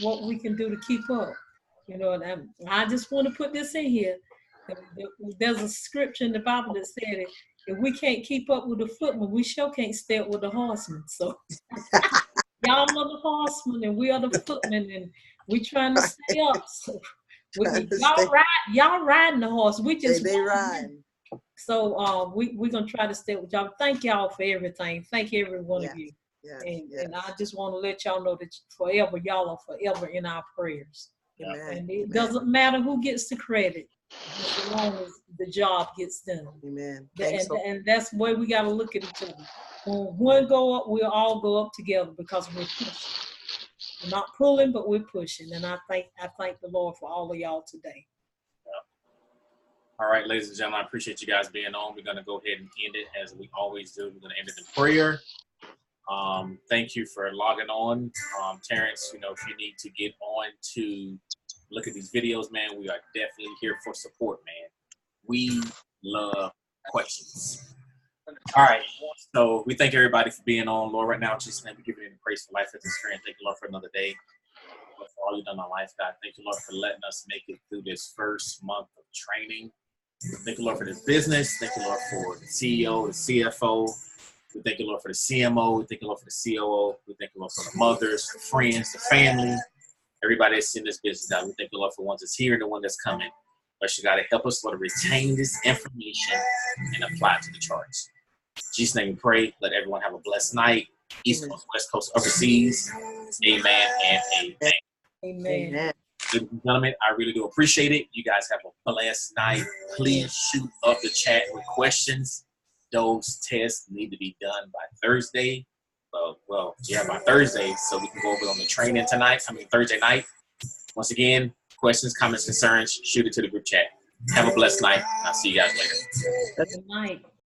what we can do to keep up. And I just want to put this in here. There's a scripture in the Bible that said it. If we can't keep up with the footmen, we sure can't stay up with the horsemen. So y'all are the horsemen and we are the footmen, and we trying to stay up. So y'all riding the horse. We just they ride. So we're gonna try to stay with y'all. Thank y'all for everything. Thank every one of you. Yes. And I just want to let y'all know that forever y'all are forever in our prayers. Amen. And it doesn't matter who gets the credit, as long as the job gets done. Amen. And that's the way we got to look at each other. When one go up, we'll all go up together because we're pushing. We're not pulling, but we're pushing. And I thank the Lord for all of y'all today. All right, ladies and gentlemen, I appreciate you guys being on. We're going to go ahead and end it as we always do. We're going to end it in prayer. Thank you for logging on. Terrence, if you need to get on to look at these videos, man, we are definitely here for support, man. We love questions. All right, so we thank everybody for being on. Lord, right now, just let me give you any praise for life as a strength. Thank you, Lord, for another day. Lord, for all you've done in our life, God. Thank you, Lord, for letting us make it through this first month of training. Thank you, Lord, for this business. Thank you, Lord, for the CEO, the CFO. We thank you, Lord, for the CMO. We thank you, Lord, for the COO. We thank you, Lord, for the mothers, the friends, the family, everybody that's in this business, God. We thank you, Lord, for the ones that's here and the one that's coming. Lord, you got to help us, Lord, to retain this information and apply it to the charts. In Jesus' name we pray. Let everyone have a blessed night. East Coast, West Coast, overseas. Amen and amen. Amen. Ladies and gentlemen, I really do appreciate it. You guys have a blessed night. Please shoot up the chat with questions. Those tests need to be done by Thursday. By Thursday, so we can go over it on the training Thursday night. Once again, questions, comments, concerns, shoot it to the group chat. Have a blessed night. I'll see you guys later. Good night.